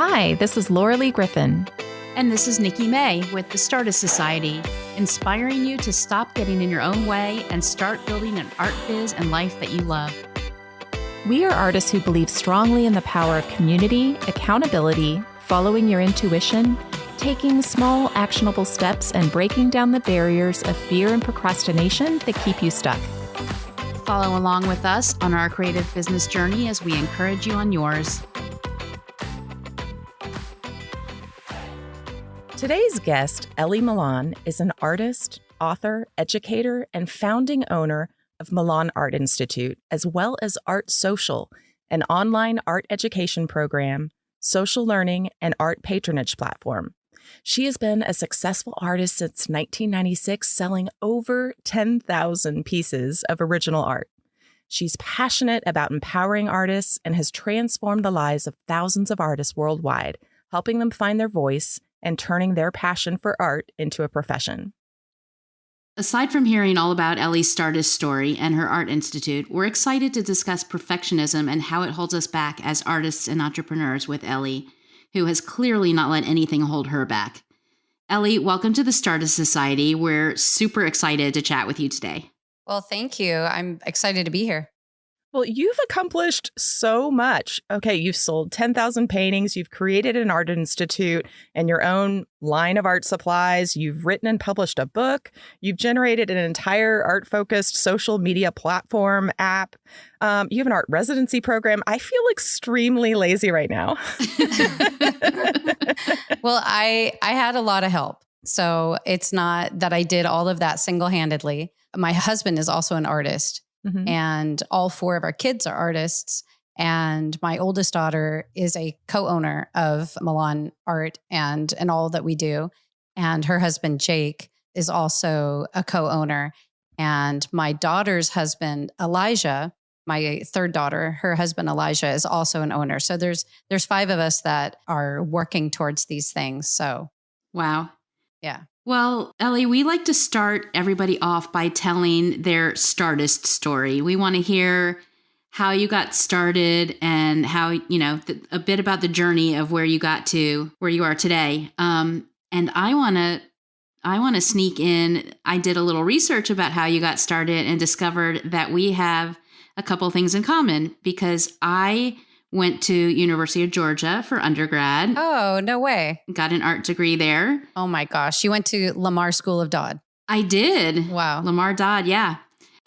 Hi, this is Laura Lee Griffin. And this is Nikki May with the Startist Society, inspiring you to stop getting in your own way and start building an art biz and life that you love. We are artists who believe strongly in the power of community, accountability, following your intuition, taking small, actionable steps, and breaking down the barriers of fear and procrastination that keep you stuck. Follow along with us on our creative business journey as we encourage you on yours. Today's guest, Elli Milan, is an artist, author, educator, and founding owner of Milan Art Institute, as well as Art Social, an online art education program, social learning, and art patronage platform. She has been a successful artist since 1996, selling over 10,000 pieces of original art. She's passionate about empowering artists and has transformed the lives of thousands of artists worldwide, helping them find their voice and turning their passion for art into a profession. Aside from hearing all about Elli's Startist story and her art institute, we're excited to discuss perfectionism and how it holds us back as artists and entrepreneurs with Elli, who has clearly not let anything hold her back. Elli, welcome to the Startist Society. We're super excited to chat with you today. Well, thank you. I'm excited to be here. Well, you've accomplished so much. Okay, you've sold 10,000 paintings, you've created an art institute and your own line of art supplies, you've written and published a book, you've generated an entire art-focused social media platform app, you have an art residency program. I feel extremely lazy right now. Well, I had a lot of help. So it's not that I did all of that single-handedly. My husband is also an artist. Mm-hmm. And all four of our kids are artists. And my oldest daughter is a co-owner of Milan Art and all that we do. And her husband, Jake, is also a co-owner. And my daughter's husband, Elijah, my third daughter, her husband, Elijah, is also an owner. So there's five of us that are working towards these things. So, wow. Yeah. Well, Elli, we like to start everybody off by telling their Startist story. We want to hear how you got started and how, a bit about the journey of where you got to where you are today. And I want to sneak in. I did a little research about how you got started and discovered that we have a couple things in common because I went to University of Georgia for undergrad. Oh, no way. Got an art degree there. Oh my gosh. You went to Lamar School of Dodd. I did. Wow. Lamar Dodd, yeah.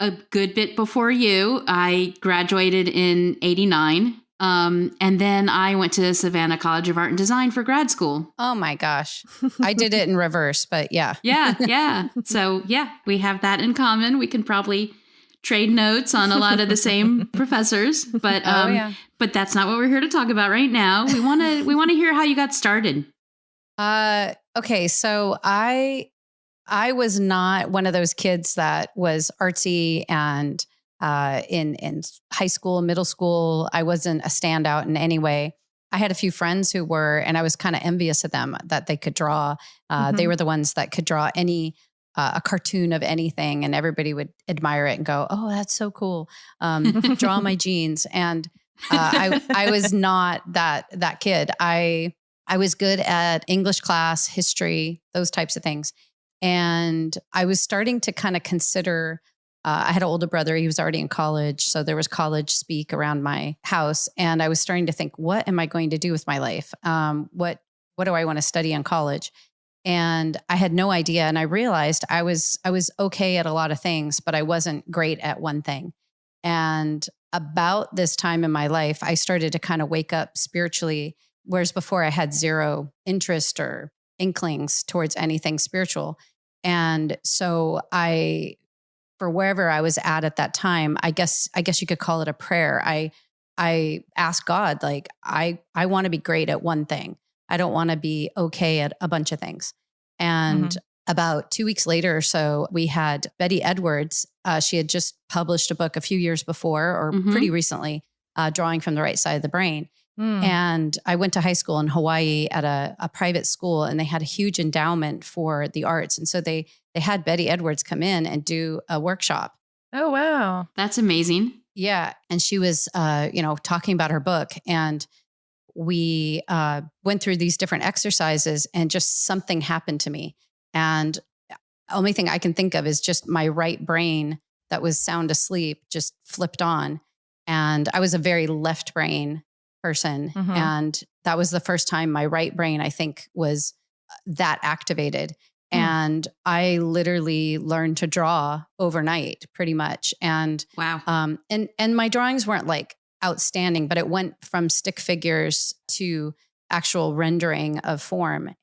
A good bit before you. I graduated in 89. And then I went to Savannah College of Art and Design for grad school. Oh my gosh. I did it in reverse, but yeah. Yeah. So yeah, we have that in common. We can probably trade notes on a lot of the same professors, but but that's not what we're here to talk about right now. We want to hear how you got started. Okay, so I was not one of those kids that was artsy and in high school, middle school, I wasn't a standout in any way. I had a few friends who were, and I was kind of envious of them that they could draw. They were the ones that could draw a cartoon of anything, and everybody would admire it and go, "Oh, that's so cool." Draw my jeans. And I was not that kid. I was good at English class, history, those types of things. And I was starting to kind of consider, I had an older brother. He was already in college. So there was college speak around my house. And I was starting to think, what am I going to do with my life? What do I want to study in college? And I had no idea. And I realized I was okay at a lot of things, but I wasn't great at one thing. And about this time in my life, I started to kind of wake up spiritually, whereas before I had zero interest or inklings towards anything spiritual. And so for wherever I was at that time, I guess you could call it a prayer. I asked God, like, I want to be great at one thing. I don't want to be okay at a bunch of things. And about 2 weeks later or so, we had Betty Edwards. She had just published a book a few years before, or pretty recently, Drawing from the Right Side of the Brain. And I went to high school in Hawaii at a private school, and they had a huge endowment for the arts. And so they had Betty Edwards come in and do a workshop. Oh, wow. That's amazing. Yeah. And she was, talking about her book. And we went through these different exercises and just something happened to me. And only thing I can think of is just my right brain that was sound asleep just flipped on. And I was a very left brain person. Mhm. And that was the first time my right brain, I think, was that activated. Hmm. And I literally learned to draw overnight pretty much. And Wow. and my drawings weren't like outstanding, but it went from stick figures to actual rendering of form.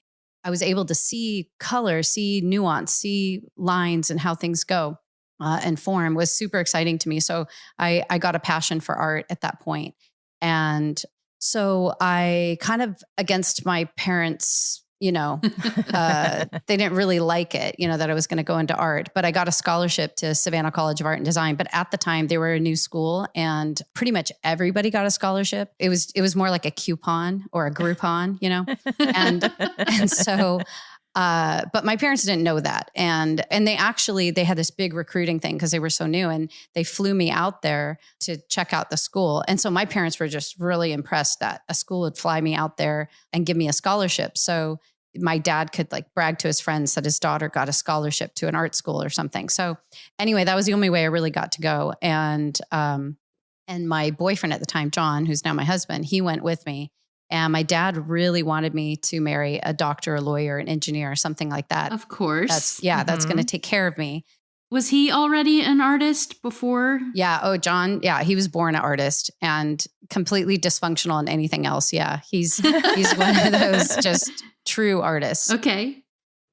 I was able to see color, see nuance, see lines and how things go. And form was super exciting to me. So I got a passion for art at that point. And so I kind of, against my parents, they didn't really like it, that I was going to go into art, but I got a scholarship to Savannah College of Art and Design. But at the time they were a new school and pretty much everybody got a scholarship. It was more like a coupon or a Groupon, and so, but my parents didn't know that. And they had this big recruiting thing because they were so new, and they flew me out there to check out the school. And so my parents were just really impressed that a school would fly me out there and give me a scholarship. So my dad could like brag to his friends that his daughter got a scholarship to an art school or something. So anyway, that was the only way I really got to go. And my boyfriend at the time, John, who's now my husband, he went with me. And my dad really wanted me to marry a doctor, a lawyer, an engineer, something like that. Of course. That's going to take care of me. Was he already an artist before? Yeah. Oh, John. Yeah. He was born an artist and completely dysfunctional in anything else. Yeah. He's one of those just true artists. Okay.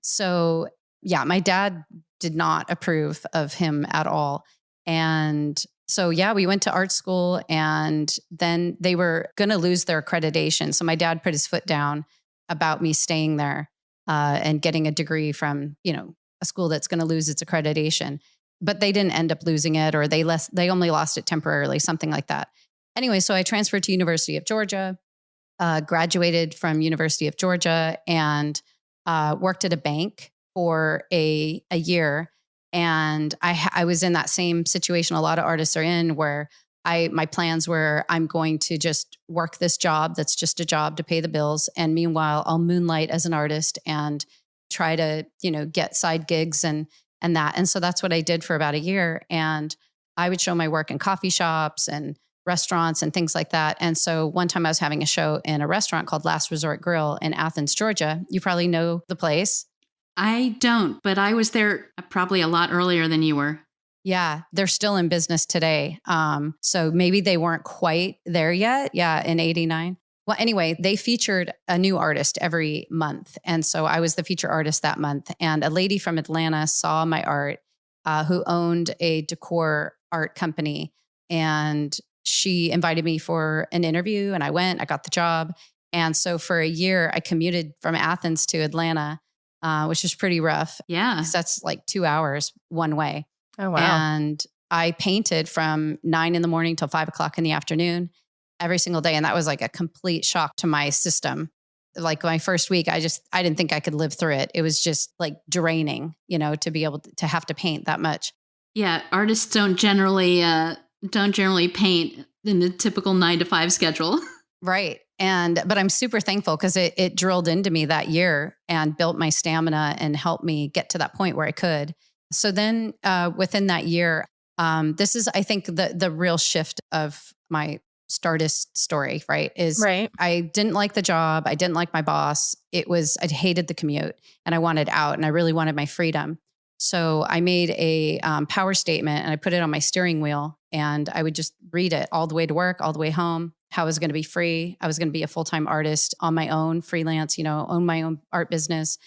So yeah, my dad did not approve of him at all. And so yeah, we went to art school, and then they were going to lose their accreditation. So my dad put his foot down about me staying there and getting a degree from, a school that's going to lose its accreditation. But they didn't end up losing it, or they only lost it temporarily, something like that. Anyway, so I transferred to University of Georgia, graduated from University of Georgia, and worked at a bank for a year. And I was in that same situation a lot of artists are in, where my plans were, I'm going to just work this job that's just a job to pay the bills. And meanwhile, I'll moonlight as an artist and try to, get side gigs and that. And so that's what I did for about a year. And I would show my work in coffee shops and restaurants and things like that. And so one time I was having a show in a restaurant called Last Resort Grill in Athens, Georgia. You probably know the place. I don't, but I was there probably a lot earlier than you were. Yeah, they're still in business today. So maybe they weren't quite there yet. Yeah, in 89. Well, anyway, they featured a new artist every month. And so I was the feature artist that month. And a lady from Atlanta saw my art who owned a decor art company. And she invited me for an interview, and I went, I got the job. And so for a year, I commuted from Athens to Atlanta, which was pretty rough. Yeah. 'Cause that's like 2 hours one way. Oh, wow. And I painted from 9 a.m. till 5 p.m. every single day. And that was like a complete shock to my system. Like my first week, I didn't think I could live through it. It was just like draining, to be able to have to paint that much. Yeah. Artists don't generally paint in the typical 9 to 5 schedule. Right. But I'm super thankful because it drilled into me that year and built my stamina and helped me get to that point where I could. So then within that year, this is, I think, the real shift of my Startist story, right? Right. I didn't like the job. I didn't like my boss. I hated the commute, and I wanted out, and I really wanted my freedom. So I made a power statement, and I put it on my steering wheel, and I would just read it all the way to work, all the way home. How I was going to be free. I was going to be a full-time artist on my own, freelance, own my own art business.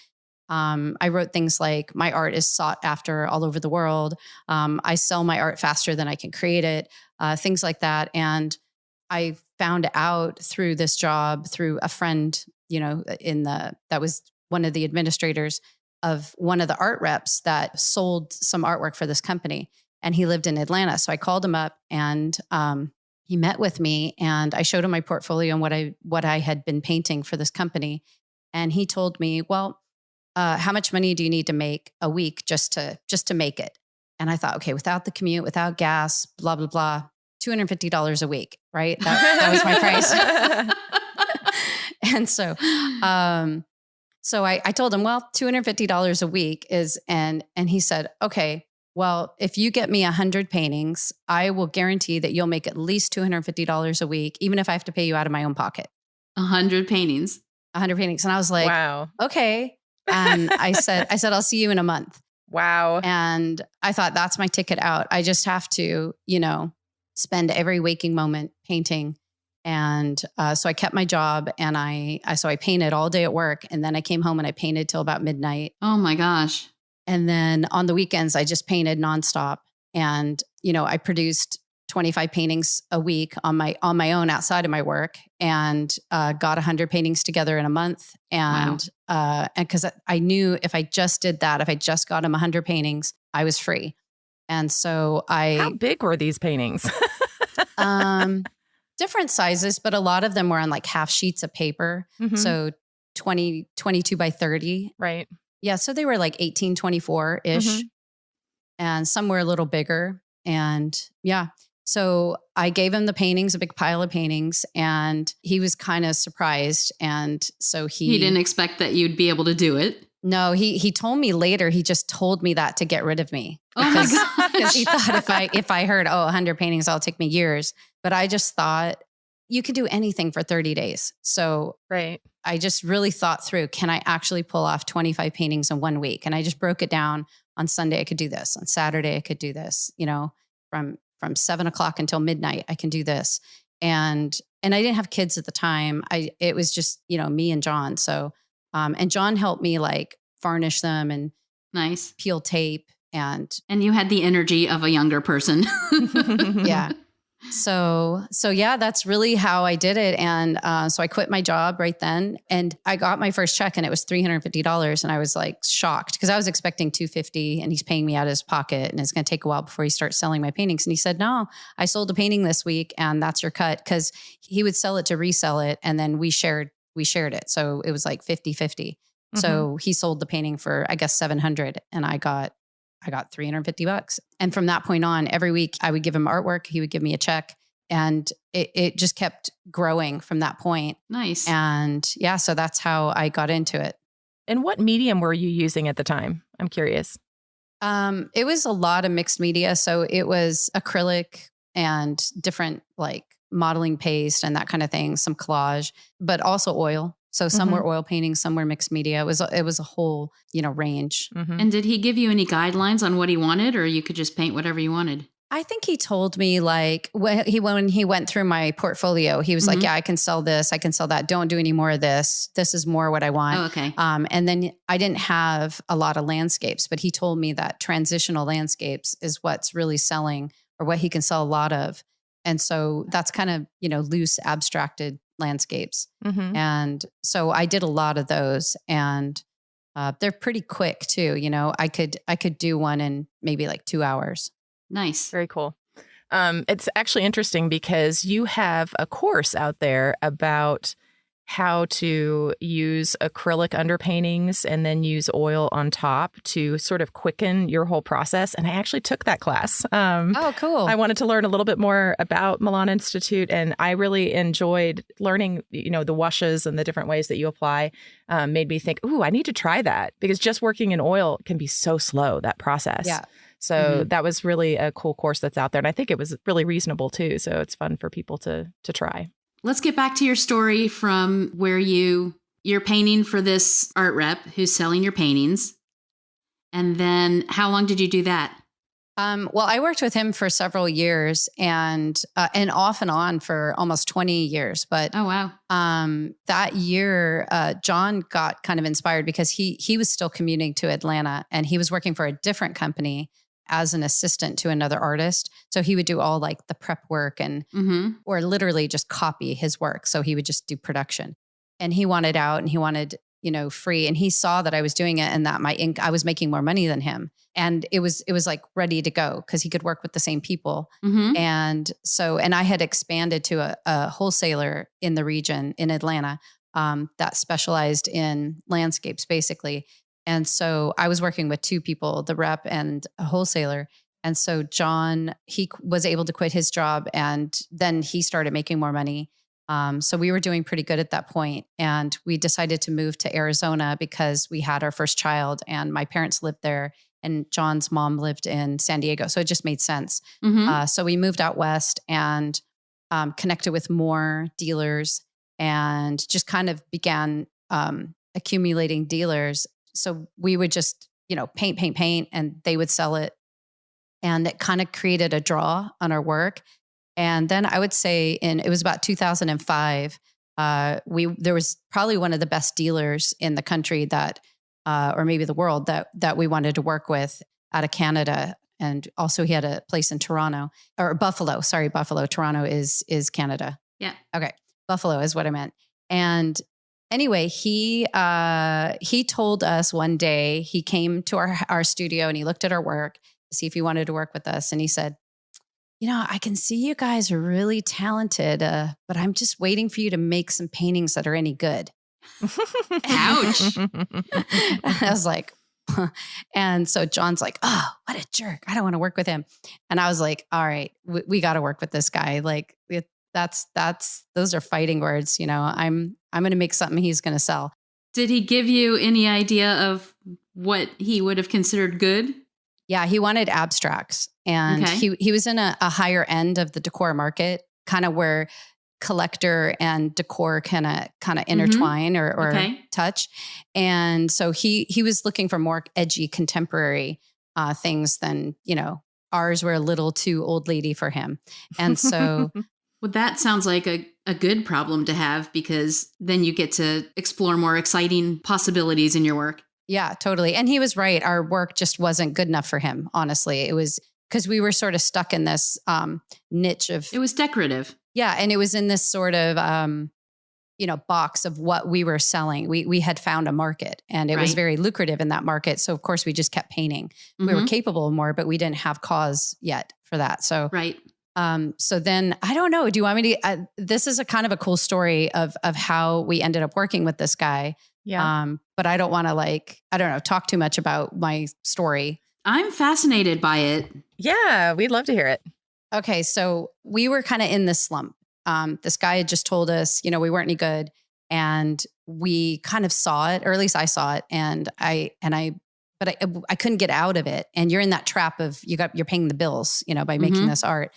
I wrote things like, my art is sought after all over the world. I sell my art faster than I can create it, things like that. And I found out through this job, through a friend, that was one of the administrators of one of the art reps that sold some artwork for this company. And he lived in Atlanta. So I called him up, and he met with me, and I showed him my portfolio and what I had been painting for this company. And he told me, well, how much money do you need to make a week just to make it? And I thought, okay, without the commute, without gas, blah, blah, blah, $250 a week, right? That was my price. And so I told him, well, $250 a week is, and he said, okay, well, if you get me 100 paintings, I will guarantee that you'll make at least $250 a week, even if I have to pay you out of my own pocket. 100 paintings. 100 paintings. And I was like, wow. okay. And I said, I'll see you in a month. Wow. And I thought, that's my ticket out. I just have to, spend every waking moment painting. And so I kept my job, and I painted all day at work. And then I came home and I painted till about midnight. Oh my gosh. And then on the weekends, I just painted nonstop. And, I produced 25 paintings a week on my own outside of my work, and got 100 paintings together in a month. And because I knew if I just did that, if I just got him 100 paintings, I was free. And so How big were these paintings? Different sizes, but a lot of them were on like half sheets of paper. Mhm. So 22 by 30. Right. Yeah. So they were like 1824-ish. Mhm. And some were a little bigger. And yeah. So I gave him the paintings, a big pile of paintings, and he was kind of surprised. And so He didn't expect that you'd be able to do it. No, he told me later, he just told me that to get rid of me. Oh my gosh. Because he thought if I heard, 100 paintings, that'll take me years. But I just thought you could do anything for 30 days. So Right. I just really thought through, can I actually pull off 25 paintings in 1 week? And I just broke it down. On Sunday, I could do this. On Saturday, I could do this, from 7:00 until midnight, I can do this. And I didn't have kids at the time. It was just, me and John. So, and John helped me like varnish them and Nice. peel tape. And you had the energy of a younger person. yeah. So yeah, that's really how I did it. And so I quit my job right then, and I got my first check, and it was $350. And I was like shocked because I was expecting $250, and he's paying me out of his pocket, and it's going to take a while before he starts selling my paintings. And he said, no, I sold a painting this week, and that's your cut. Cause he would sell it to resell it. And then we shared it. So it was like 50-50. So he sold the painting for, I guess, $700, and I got $350. And from that point on, every week I would give him artwork. He would give me a check, and it just kept growing from that point. Nice. And yeah, so that's how I got into it. And what medium were you using at the time? I'm curious. It was a lot of mixed media. So it was acrylic and different like modeling paste and that kind of thing, some collage, but also oil. So some were oil paintings, some were mixed media. It was a whole, range. And did he give you any guidelines on what he wanted, or you could just paint whatever you wanted? I think he told me like when he went through my portfolio, he was like, yeah, I can sell this. I can sell that. Don't do any more of this. This is more what I want. Oh, okay. And then I didn't have a lot of landscapes, but he told me that transitional landscapes is what's really selling, or what he can sell a lot of. And so that's kind of, loose, abstracted landscapes. And so I did a lot of those, and they're pretty quick too. I could do one in maybe like 2 hours. Nice. Very cool. It's actually interesting because you have a course out there about how to use acrylic underpaintings and then use oil on top to sort of quicken your whole process. And I actually took that class. Oh, cool. I wanted to learn a little bit more about Milan Institute, and I really enjoyed learning, the washes and the different ways that you apply. Made me think, ooh, I need to try that, because just working in oil can be so slow, that process. Yeah. So that was really a cool course that's out there. And I think it was really reasonable too. So it's fun for people to try. Let's get back to your story from where you're painting for this art rep who's selling your paintings. And then how long did you do that? Well, I worked with him for several years, and off and on for almost 20 years. But oh, wow. That year, John got kind of inspired because he was still commuting to Atlanta, and he was working for a different company as an assistant to another artist. So he would do all like the prep work and or literally just copy his work. So he would just do production. And he wanted out, and he wanted, free. And he saw that I was doing it, and that I was making more money than him. And it was like ready to go because he could work with the same people. And I had expanded to a wholesaler in the region in Atlanta that specialized in landscapes basically. And so I was working with two people, the rep and a wholesaler. And so John, he was able to quit his job, and then he started making more money. So we were doing pretty good at that point. And we decided to move to Arizona because we had our first child and my parents lived there and John's mom lived in San Diego. So it just made sense. Mm-hmm. So we moved out west and connected with more dealers and just kind of began accumulating dealers. So we would just, paint, and they would sell it. And it kind of created a draw on our work. And then I would say it was about 2005, there was probably one of the best dealers in the country that, or maybe the world that we wanted to work with out of Canada. And also he had a place in Toronto or Buffalo. Sorry, Buffalo. Toronto is Canada. Yeah. Okay. Buffalo is what I meant. And anyway, he told us one day, he came to our studio and he looked at our work to see if he wanted to work with us. And he said, I can see you guys are really talented, but I'm just waiting for you to make some paintings that are any good. Ouch. I was like, and so John's like, oh, what a jerk. I don't want to work with him. And I was like, all right, we got to work with this guy. Like those are fighting words. I'm going to make something he's going to sell. Did he give you any idea of what he would have considered good? Yeah, he wanted abstracts. And he was in a higher end of the decor market, kind of where collector and decor kind of intertwine or touch. And so he was looking for more edgy contemporary things than, ours were a little too old lady for him. And so well, that sounds like a good problem to have because then you get to explore more exciting possibilities in your work. Yeah, totally. And he was right. Our work just wasn't good enough for him. Honestly, it was because we were sort of stuck in this niche of. It was decorative. Yeah. And it was in this sort of, box of what we were selling. We had found a market and it was very lucrative in that market. So of course we just kept painting. Mm-hmm. We were capable of more, but we didn't have cause yet for that. So, so then I don't know, do you want me to, this is a kind of a cool story of how we ended up working with this guy. Yeah. But I don't want to talk too much about my story. I'm fascinated by it. Yeah, we'd love to hear it. Okay. So we were kind of in this slump. This guy had just told us, we weren't any good and we kind of saw it, or at least I saw it. And I couldn't get out of it. And you're in that trap of you're paying the bills, by making this art.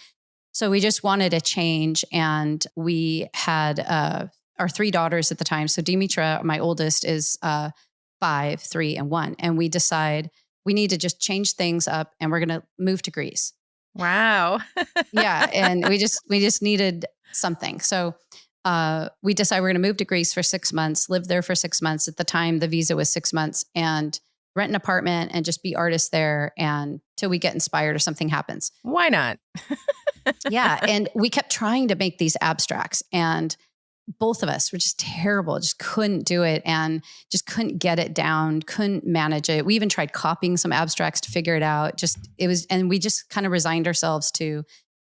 So we just wanted a change. And we had, our 3 daughters at the time. So Dimitra, my oldest, is 5, 3, and 1. And we decide we need to just change things up and we're going to move to Greece. Wow. Yeah. And we just needed something. So we decided we're going to move to Greece for 6 months, live there for 6 months. At the time, the visa was 6 months, and rent an apartment and just be artists there and till we get inspired or something happens. Why not? Yeah. And we kept trying to make these abstracts and both of us were just terrible, just couldn't do it and just couldn't get it down, couldn't manage it. We even tried copying some abstracts to figure it out. And we just kind of resigned ourselves to,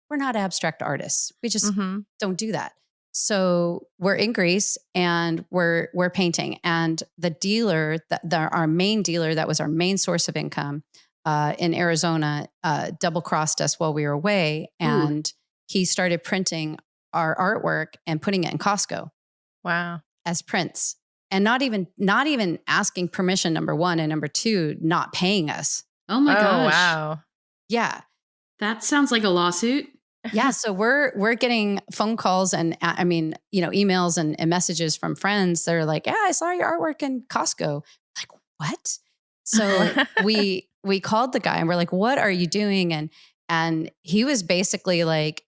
we're not abstract artists. We just don't do that. So we're in Greece and we're painting, and the dealer, our main dealer, that was our main source of income in Arizona, double crossed us while we were away. And he started printing our artwork and putting it in Costco. Wow. As prints, and not even asking permission, number 1, and number 2, not paying us. Oh my gosh. Wow. Yeah. That sounds like a lawsuit. Yeah. So we're getting phone calls and emails and messages from friends. They're like, yeah, I saw your artwork in Costco. Like, what? So we called the guy and we're like, what are you doing? And he was basically like,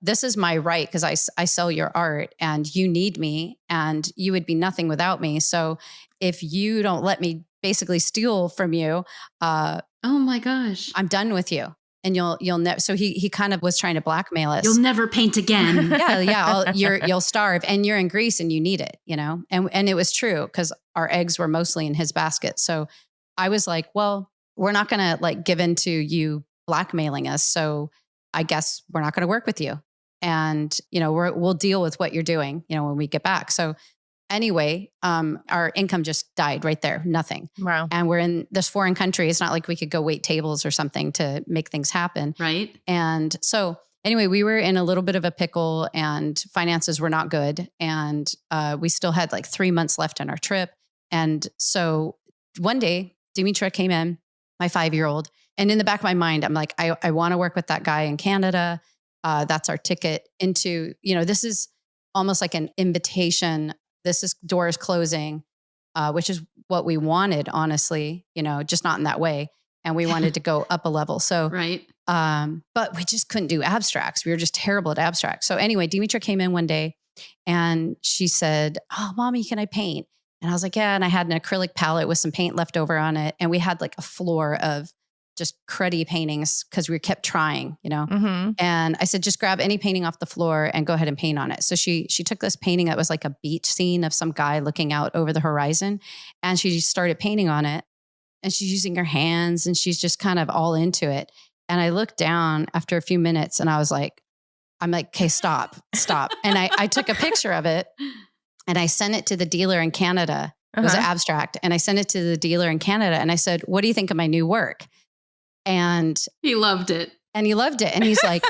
this is my right because I sell your art and you need me and you would be nothing without me. So if you don't let me basically steal from you, oh my gosh, I'm done with you. And you'll never. So he kind of was trying to blackmail us. You'll never paint again. Yeah. You'll starve, and you're in Greece and you need it, And it was true because our eggs were mostly in his basket. So I was like, well, we're not going to give in to you blackmailing us. So I guess we're not going to work with you. And, we'll deal with what you're doing, when we get back. So anyway, our income just died right there. Nothing. Wow. And we're in this foreign country. It's not like we could go wait tables or something to make things happen. Right. And so anyway, we were in a little bit of a pickle and finances were not good. And we still had like 3 months left on our trip. And so one day, Dimitra came in, my 5-year-old. And in the back of my mind, I'm like, I want to work with that guy in Canada. That's our ticket into, this is almost like an invitation. This is doors closing, which is what we wanted, honestly, just not in that way. And we wanted to go up a level. So, right. But we just couldn't do abstracts. We were just terrible at abstracts. So anyway, Dimitra came in one day and she said, "Oh, Mommy, can I paint?" And I was like, "Yeah." And I had an acrylic palette with some paint left over on it. And we had like a floor of just cruddy paintings because we kept trying, Mm-hmm. And I said, "Just grab any painting off the floor and go ahead and paint on it." So she took this painting that was like a beach scene of some guy looking out over the horizon. And she just started painting on it. And she's using her hands and she's just kind of all into it. And I looked down after a few minutes and I'm like, "Okay, stop. And I took a picture of it and I sent it to the dealer in Canada. It was an abstract. And I sent it to the dealer in Canada and I said, "What do you think of my new work?" And he loved it. And he's like,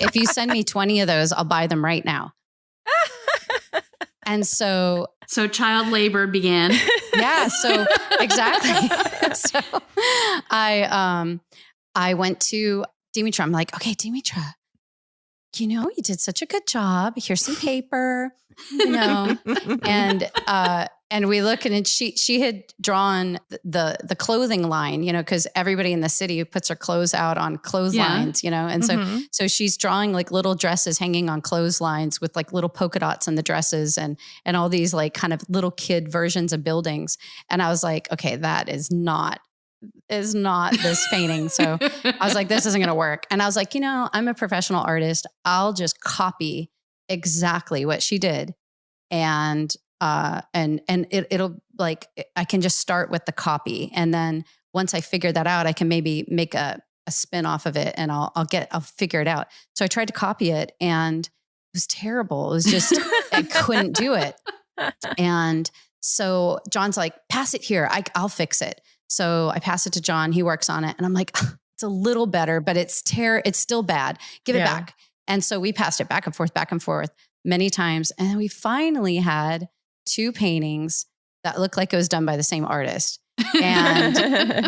"If you send me 20 of those, I'll buy them right now." And so child labor began. Yeah. So exactly. So I went to Dimitra. I'm like, "Okay, Dimitra, you did such a good job. Here's some paper, and we look and she had drawn the clothing line, because everybody in the city puts their clothes out on clotheslines, and so she's drawing like little dresses hanging on clotheslines with like little polka dots in the dresses and all these like kind of little kid versions of buildings. And I was like, "Okay, that is not this painting." So I was like, "This isn't going to work." And I was like, I'm a professional artist. I'll just copy exactly what she did. And it'll like, I can just start with the copy. And then once I figure that out, I can maybe make a spin off of it and I'll figure it out. So I tried to copy it and it was terrible. It was just, I couldn't do it. And so John's like, "Pass it here. I'll fix it." So I pass it to John. He works on it. And I'm like, "It's a little better, but it's still bad. Give it back." And so we passed it back and forth many times. And then we finally had 2 paintings that looked like it was done by the same artist. And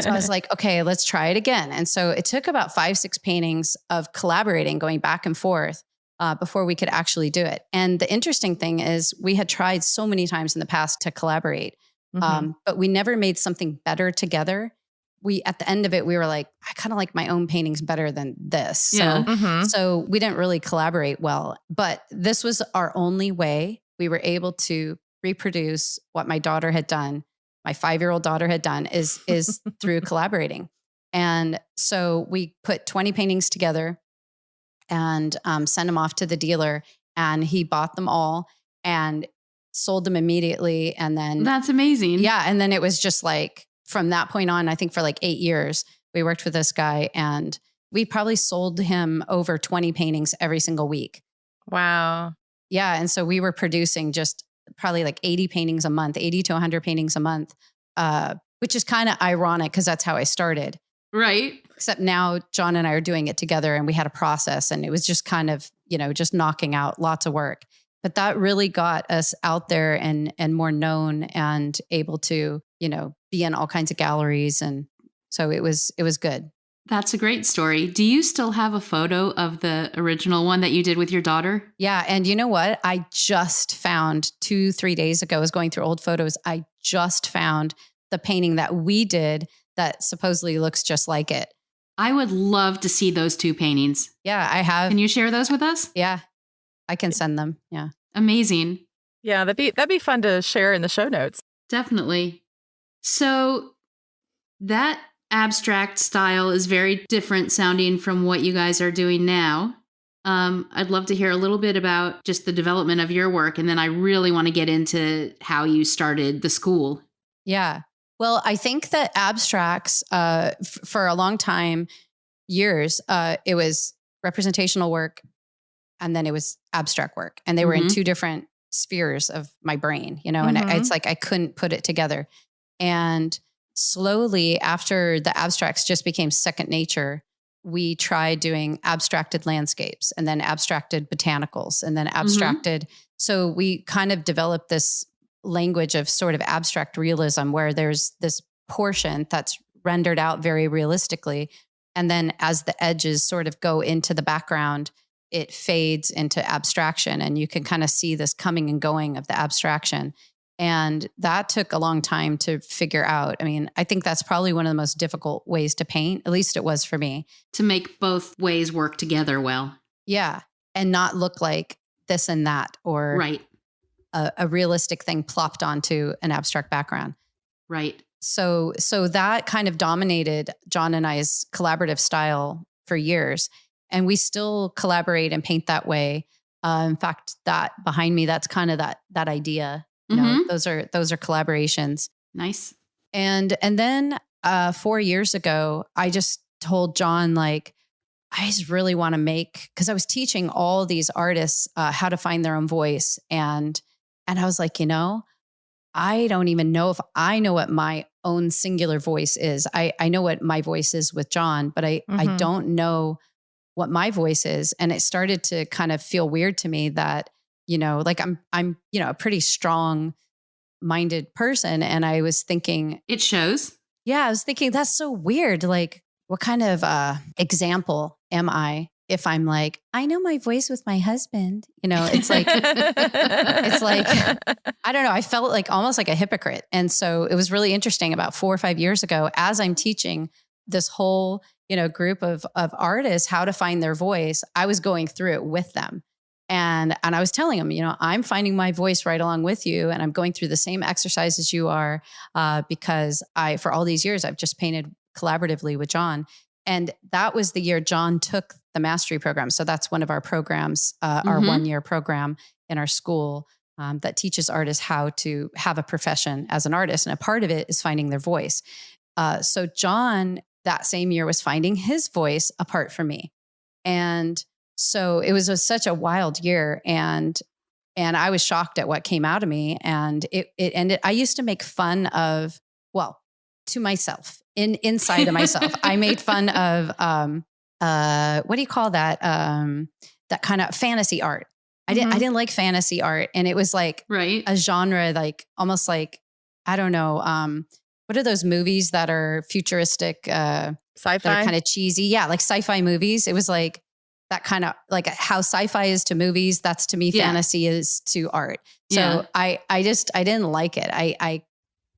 so I was like, "Okay, let's try it again." And so it took about 5-6 paintings of collaborating, going back and forth before we could actually do it. And the interesting thing is we had tried so many times in the past to collaborate. But we never made something better together. At the end of it, we were like, "I kind of like my own paintings better than this." So we didn't really collaborate well, but this was our only way we were able to reproduce what my daughter had done. My 5-year-old daughter had done is through collaborating. And so we put 20 paintings together and sent them off to the dealer, and he bought them all and sold them immediately. And then that's amazing. Yeah. And then it was just like, from that point on, I think for like 8 years, we worked with this guy and we probably sold him over 20 paintings every single week. Wow. Yeah. And so we were producing just probably like 80 paintings a month, 80 to 100 paintings a month, which is kind of ironic because that's how I started. Right. Except now John and I are doing it together and we had a process and it was just kind of, just knocking out lots of work. But that really got us out there and more known and able to, be in all kinds of galleries. And so it was good. That's a great story. Do you still have a photo of the original one that you did with your daughter? Yeah. And you know what? I just found 2-3 days ago, I was going through old photos. I just found the painting that we did that supposedly looks just like it. I would love to see those 2 paintings. Yeah, I have. Can you share those with us? Yeah, I can send them. Yeah. Amazing. Yeah, that'd be fun to share in the show notes. Definitely. So that abstract style is very different sounding from what you guys are doing now. I'd love to hear a little bit about just the development of your work. And then I really want to get into how you started the school. Yeah. Well, I think that abstracts, for a long time, years, it was representational work and then it was abstract work. And they were in 2 different spheres of my brain, and it's like I couldn't put it together. And slowly after the abstracts just became second nature, we tried doing abstracted landscapes and then abstracted botanicals and then abstracted. So we kind of developed this language of sort of abstract realism where there's this portion that's rendered out very realistically. And then as the edges sort of go into the background, it fades into abstraction. And you can kind of see this coming and going of the abstraction. And that took a long time to figure out. I mean, I think that's probably one of the most difficult ways to paint. At least it was for me. To make both ways work together well. Yeah. And not look like this and that, or right. a realistic thing plopped onto an abstract background. Right. So that kind of dominated John and I's collaborative style for years. And we still collaborate and paint that way. In fact, that behind me, that's kind of that idea. You know, those are collaborations. Nice. And then 4 years ago, I just told John, like, I just really want to make, because I was teaching all these artists how to find their own voice. And I was like, you know, I don't even know if I know what my own singular voice is. I know what my voice is with John, but I don't know what my voice is. And it started to kind of feel weird to me that, you know, like I'm, you know, a pretty strong minded person. And I was thinking, it shows. Yeah. I was thinking that's so weird. Like, what kind of example am I if I'm like, I know my voice with my husband? You know, it's like, I don't know. I felt like almost like a hypocrite. And so it was really interesting about 4 or 5 years ago, as I'm teaching this whole, you know, group of artists how to find their voice, I was going through it with them. And I was telling them, you know, I'm finding my voice right along with you. And I'm going through the same exercises you are, because for all these years, I've just painted collaboratively with John. And that was the year John took the mastery program. So that's one of our programs, our 1-year program in our school that teaches artists how to have a profession as an artist. And a part of it is finding their voice. So John, that same year, was finding his voice apart from me. And so it was such a wild year. And I was shocked at what came out of me. And it ended, I used to make fun of, well, to myself, inside of myself, I made fun of, what do you call that? That kind of fantasy art. I didn't like fantasy art. And it was like a genre, like almost like, I don't know. What are those movies that are futuristic, sci-fi, that are kind of cheesy? Yeah. Like sci-fi movies. It was like that kind of like how sci-fi is to movies. That's to me, fantasy is to art. So I didn't like it. I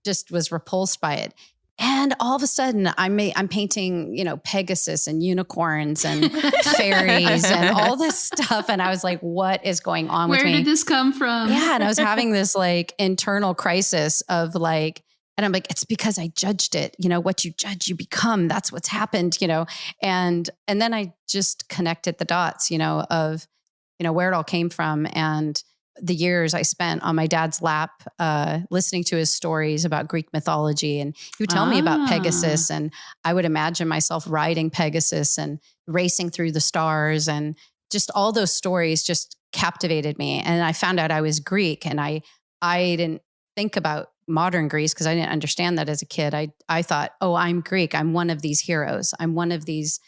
just was repulsed by it. And all of a sudden I'm painting, you know, Pegasus and unicorns and fairies and all this stuff. And I was like, what is going on with me? Where did this come from? Yeah. And I was having this like internal crisis of like, and I'm like, it's because I judged it. You know, what you judge, you become. That's what's happened, you know. And then I just connected the dots, you know, of, you know, where it all came from. And the years I spent on my dad's lap, listening to his stories about Greek mythology. And he would tell me about Pegasus, and I would imagine myself riding Pegasus and racing through the stars, and just all those stories just captivated me. And I found out I was Greek, and I didn't think about modern Greece because I didn't understand that as a kid. I thought, oh, I'm Greek. I'm one of these heroes. I'm one of these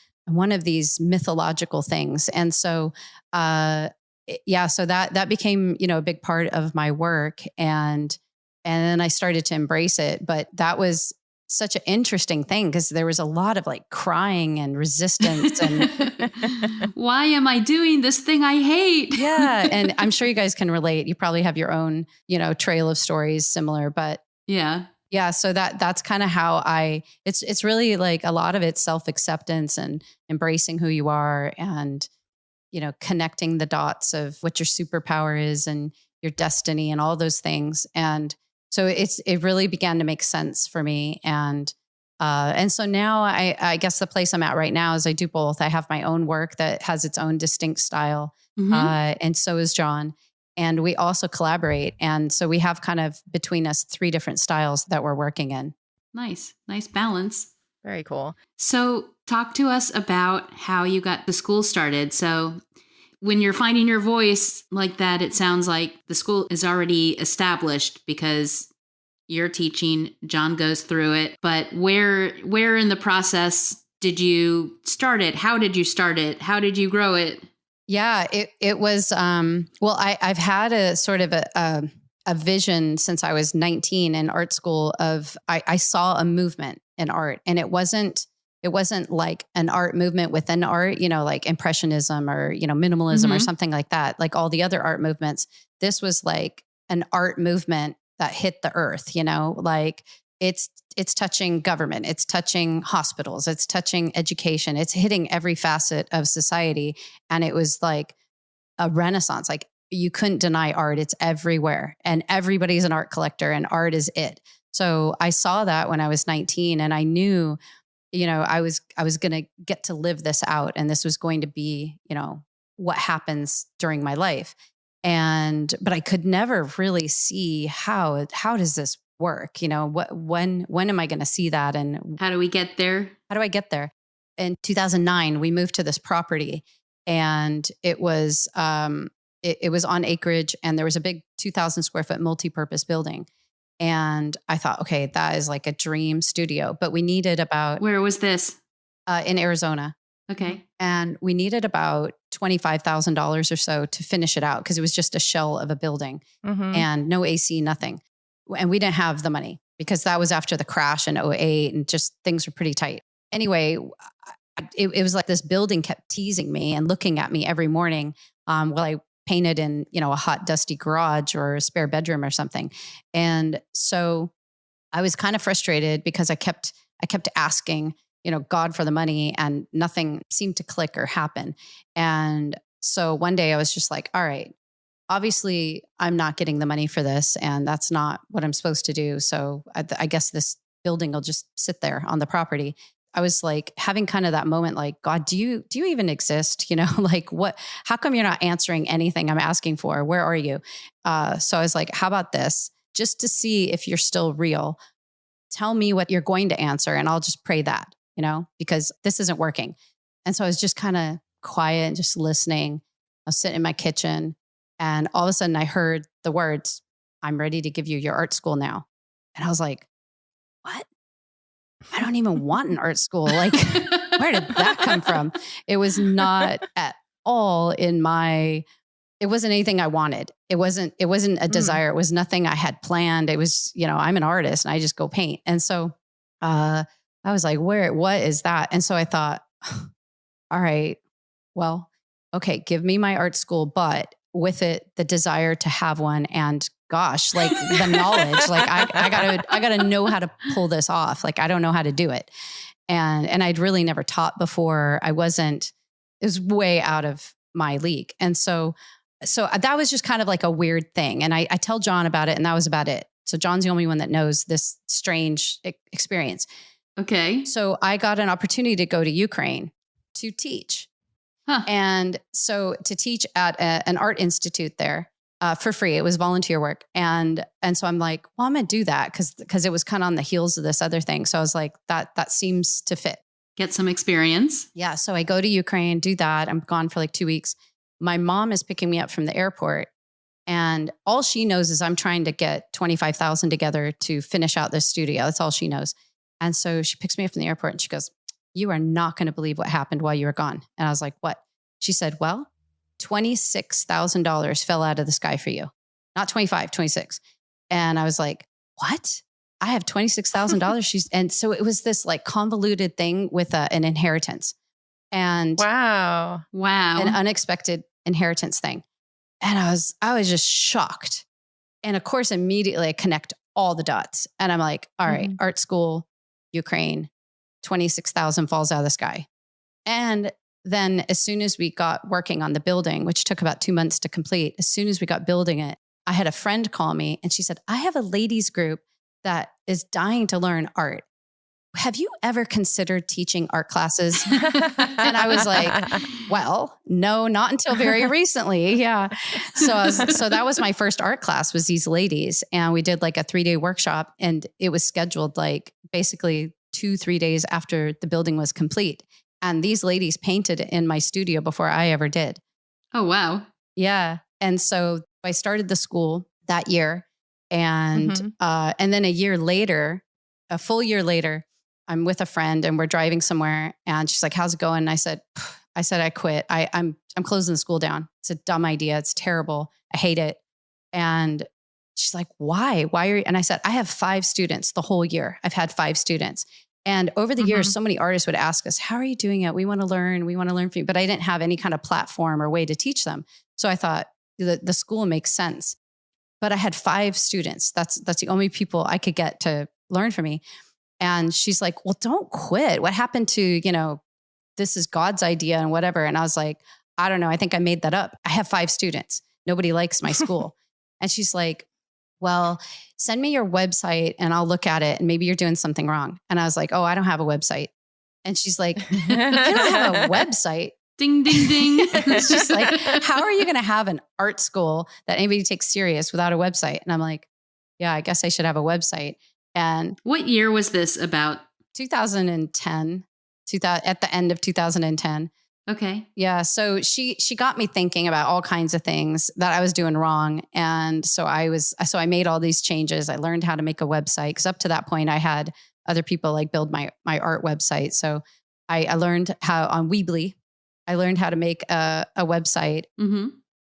mythological things. And so, so that became, you know, a big part of my work. And then I started to embrace it. But that was such an interesting thing because there was a lot of like crying and resistance and why am I doing this thing I hate? Yeah. And I'm sure you guys can relate. You probably have your own, you know, trail of stories similar, but yeah. So that's kind of how it's really like a lot of it's self-acceptance and embracing who you are and, you know, connecting the dots of what your superpower is and your destiny and all those things. And so it really began to make sense for me. And so now I guess the place I'm at right now is I do both. I have my own work that has its own distinct style. And so is John. And we also collaborate. And so we have kind of between us 3 different styles that we're working in. Nice balance. Very cool. So talk to us about how you got the school started. So when you're finding your voice like that, it sounds like the school is already established because you're teaching, John goes through it. But where in the process did you start it? How did you start it? How did you grow it? Yeah, it was, well, I've had a sort of a vision since I was 19 in art school of, I saw a movement in art, and it wasn't like an art movement within art, like impressionism or, minimalism or something like that. Like all the other art movements, this was like an art movement that hit the earth, like it's touching government, it's touching hospitals, it's touching education, it's hitting every facet of society. And it was like a renaissance. Like you couldn't deny art. It's everywhere and everybody's an art collector and art is it. So I saw that when I was 19 and I knew, I was going to get to live this out. And this was going to be, what happens during my life. But I could never really see how does this work? When am I going to see that? And how do we get there? How do I get there? In 2009, we moved to this property, and it was it was on acreage, and there was a big 2,000 square foot multi-purpose building. And I thought, okay, that is like a dream studio, but we needed about. Where was this? In Arizona. Okay. And we needed about $25,000 or so to finish it out because it was just a shell of a building and no AC, nothing. And we didn't have the money because that was after the crash in '08 and just things were pretty tight. Anyway, it was like this building kept teasing me and looking at me every morning while I painted in, a hot, dusty garage or a spare bedroom or something. And so I was kind of frustrated because I kept asking, God for the money, and nothing seemed to click or happen. And so one day I was just like, all right, obviously I'm not getting the money for this, and that's not what I'm supposed to do. So I guess this building will just sit there on the property. I was like having kind of that moment, like, God, do you even exist? Like what, how come you're not answering anything I'm asking for? Where are you? So I was like, how about this? Just to see if you're still real, tell me what you're going to answer and I'll just pray that, because this isn't working. And so I was just kind of quiet and just listening. I was sitting in my kitchen, and all of a sudden I heard the words, I'm ready to give you your art school now. And I was like, what? I don't even want an art school. Like, where did that come from? It was not at all it wasn't anything I wanted. It wasn't a desire. It was nothing I had planned. It was, I'm an artist and I just go paint. And so I was like, what is that? And so I thought, all right, well, okay, give me my art school, but with it, the desire to have one, and gosh, like the knowledge, like I gotta know how to pull this off. Like, I don't know how to do it. And I'd really never taught before. It was way out of my league. And so that was just kind of like a weird thing. And I tell John about it, and that was about it. So John's the only one that knows this strange experience. Okay. So I got an opportunity to go to Ukraine to teach. Huh. And so to teach at an art institute there for free. It was volunteer work. And so I'm like, well, I'm going to do that because it was kind of on the heels of this other thing. So I was like, that seems to fit. Get some experience. Yeah. So I go to Ukraine, do that. I'm gone for like 2 weeks. My mom is picking me up from the airport, and all she knows is I'm trying to get 25,000 together to finish out this studio. That's all she knows. And so she picks me up from the airport and she goes, you are not going to believe what happened while you were gone. And I was like, what? She said, well, $26,000 fell out of the sky for you. Not 25, 26. And I was like, what? I have $26,000. And so it was this like convoluted thing with an inheritance. And wow, an unexpected inheritance thing. And I was just shocked. And of course, immediately I connect all the dots. And I'm like, all right, art school, Ukraine, 26,000 falls out of the sky. And then as soon as we got working on the building, which took about 2 months to complete, as soon as we got building it, I had a friend call me and she said, I have a ladies group that is dying to learn art. Have you ever considered teaching art classes? And I was like, well, no, not until very recently. Yeah. So that was my first art class, was these ladies. And we did like a 3-day workshop, and it was scheduled like basically 2-3 days after the building was complete. And these ladies painted in my studio before I ever did. Oh, wow. Yeah. And so I started the school that year. And then a full year later, I'm with a friend and we're driving somewhere, and she's like, "How's it going?" And I said, "I quit. I'm closing the school down. It's a dumb idea. It's terrible. I hate it." And she's like, "Why? Why are you?" And I said, "I have 5 students the whole year. I've had 5 students." And over the years, so many artists would ask us, "How are you doing it? We want to learn. We want to learn from you." But I didn't have any kind of platform or way to teach them. So I thought the school makes sense. But I had 5 students. That's the only people I could get to learn from me. And she's like, "Well, don't quit. What happened to, this is God's idea and whatever." And I was like, "I don't know. I think I made that up. I have 5 students. Nobody likes my school." And she's like, "Well, send me your website and I'll look at it, and maybe you're doing something wrong." And I was like, "Oh, I don't have a website." And she's like, "You don't have a website?" Ding, ding, ding. She's like, "How are you going to have an art school that anybody takes serious without a website?" And I'm like, "Yeah, I guess I should have a website." And What year was this about? 2010, at the end of 2010. Okay. Yeah. So she got me thinking about all kinds of things that I was doing wrong. And so I made all these changes. I learned how to make a website, because up to that point I had other people like build my art website. So I learned how on Weebly, I learned how to make a website,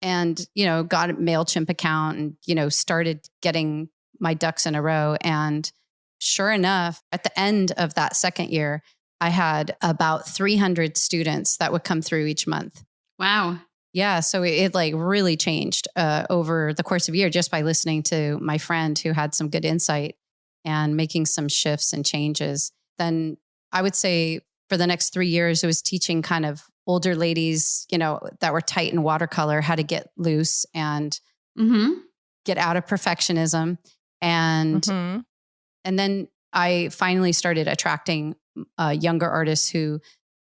and, got a MailChimp account, and, started getting my ducks in a row. And sure enough, at the end of that second year, I had about 300 students that would come through each month. Wow. Yeah. So it like really changed over the course of a year, just by listening to my friend who had some good insight and making some shifts and changes. Then I would say for the next 3 years, it was teaching kind of older ladies, that were tight in watercolor, how to get loose and get out of perfectionism. And then I finally started attracting younger artists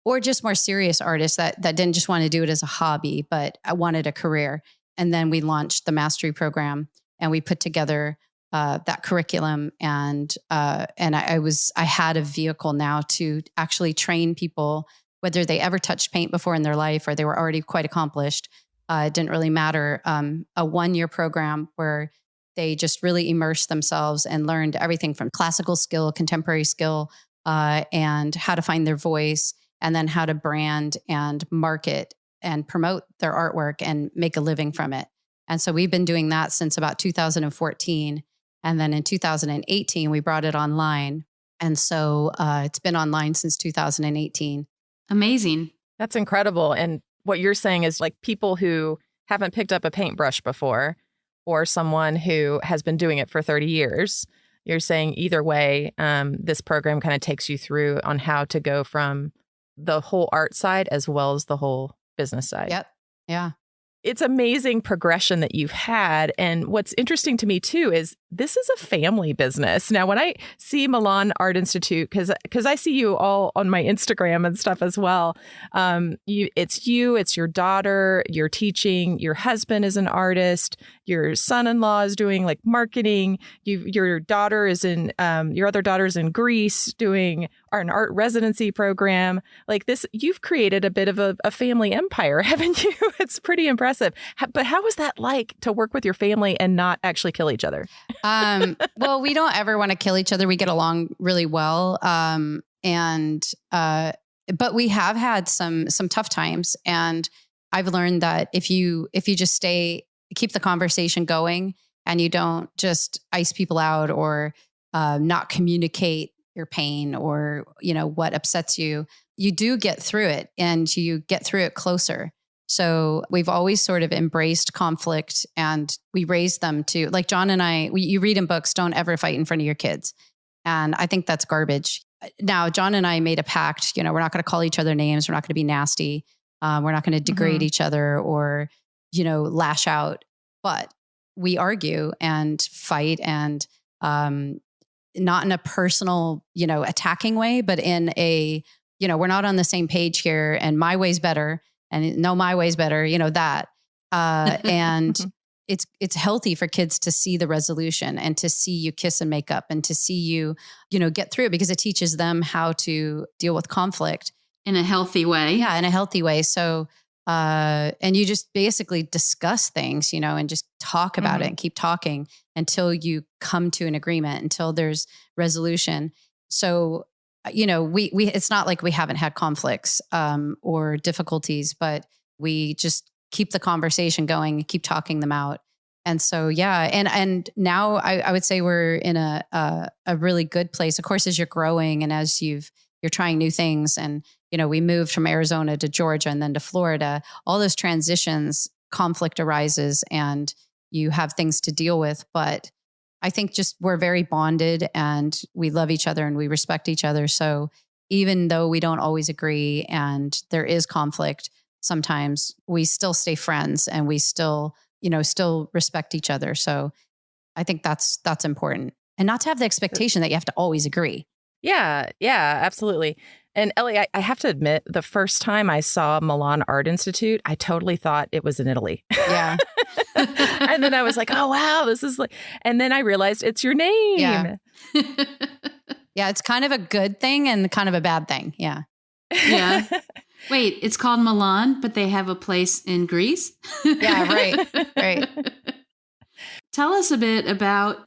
or just more serious artists that didn't just want to do it as a hobby, but I wanted a career. And then we launched the mastery program, and we put together that curriculum. And I had a vehicle now to actually train people, whether they ever touched paint before in their life or they were already quite accomplished. It didn't really matter. A 1-year program where they just really immersed themselves and learned everything from classical skill, contemporary skill, and how to find their voice, and then how to brand and market and promote their artwork and make a living from it. And so we've been doing that since about 2014. And then in 2018, we brought it online. And so it's been online since 2018. Amazing. That's incredible. And what you're saying is like people who haven't picked up a paintbrush before, or someone who has been doing it for 30 years, you're saying either way, this program kind of takes you through on how to go from the whole art side as well as the whole business side. Yep. Yeah. It's amazing progression that you've had. And what's interesting to me too is this is a family business. Now, when I see Milan Art Institute, because I see you all on my Instagram and stuff as well, it's your daughter, you're teaching, your husband is an artist, your son-in-law is doing like marketing, your other daughter is in Greece doing an art residency program. Like this, you've created a bit of a family empire, haven't you? It's pretty impressive. But how was that like to work with your family and not actually kill each other? Well, we don't ever want to kill each other. We get along really well. But we have had some tough times. And I've learned that if you just keep the conversation going, and you don't just ice people out or not communicate your pain or, what upsets you, you do get through it, and you get through it closer. So we've always sort of embraced conflict, and we raised them to, like John and I, you read in books, don't ever fight in front of your kids. And I think that's garbage. Now, John and I made a pact, we're not going to call each other names. We're not going to be nasty. We're not going to degrade each other or, lash out, but we argue and fight, and not in a personal, attacking way, but in a, we're not on the same page here, and my way's better. And no, my way's better, that. And it's healthy for kids to see the resolution and to see you kiss and make up and to see you, get through it, because it teaches them how to deal with conflict. In a healthy way. Yeah, in a healthy way. So, and you just basically discuss things, and just talk about it and keep talking until you come to an agreement, until there's resolution. So we it's not like we haven't had conflicts or difficulties, but we just keep the conversation going, keep talking them out. And so, yeah. And now I would say we're in a really good place. Of course, as you're growing and as you're trying new things, and, we moved from Arizona to Georgia and then to Florida, all those transitions, conflict arises and you have things to deal with. But I think just we're very bonded and we love each other and we respect each other. So even though we don't always agree and there is conflict, sometimes we still stay friends and we still respect each other. So I think that's important, and not to have the expectation that you have to always agree. Yeah, absolutely. And Ellie, I have to admit, the first time I saw Milan Art Institute, I totally thought it was in Italy. Yeah. And then I was like, oh, wow, this is like, and then I realized it's your name. Yeah. Yeah, it's kind of a good thing and kind of a bad thing. Yeah. Yeah. Wait, it's called Milan, but they have a place in Greece? Yeah, right. Tell us a bit about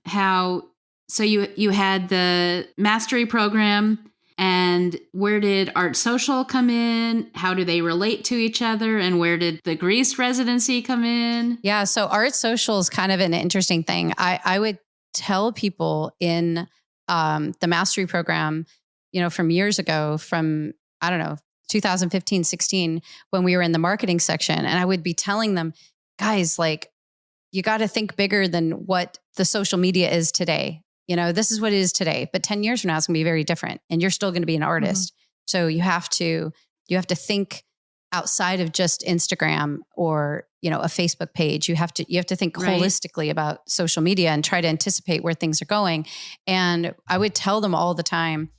so you had the mastery program, and where did Art Social come in? How do they relate to each other? And where did the Greece residency come in? Yeah, so Art Social is kind of an interesting thing. I would tell people in the mastery program, from years ago, from, I don't know, 2015, 16, when we were in the marketing section, and I would be telling them, guys, like, you got to think bigger than what the social media is today. This is what it is today, but 10 years from now, it's going to be very different, and you're still going to be an artist. Mm-hmm. So you have to think outside of just Instagram or, a Facebook page. You have to think holistically about social media and try to anticipate where things are going. And I would tell them all the time,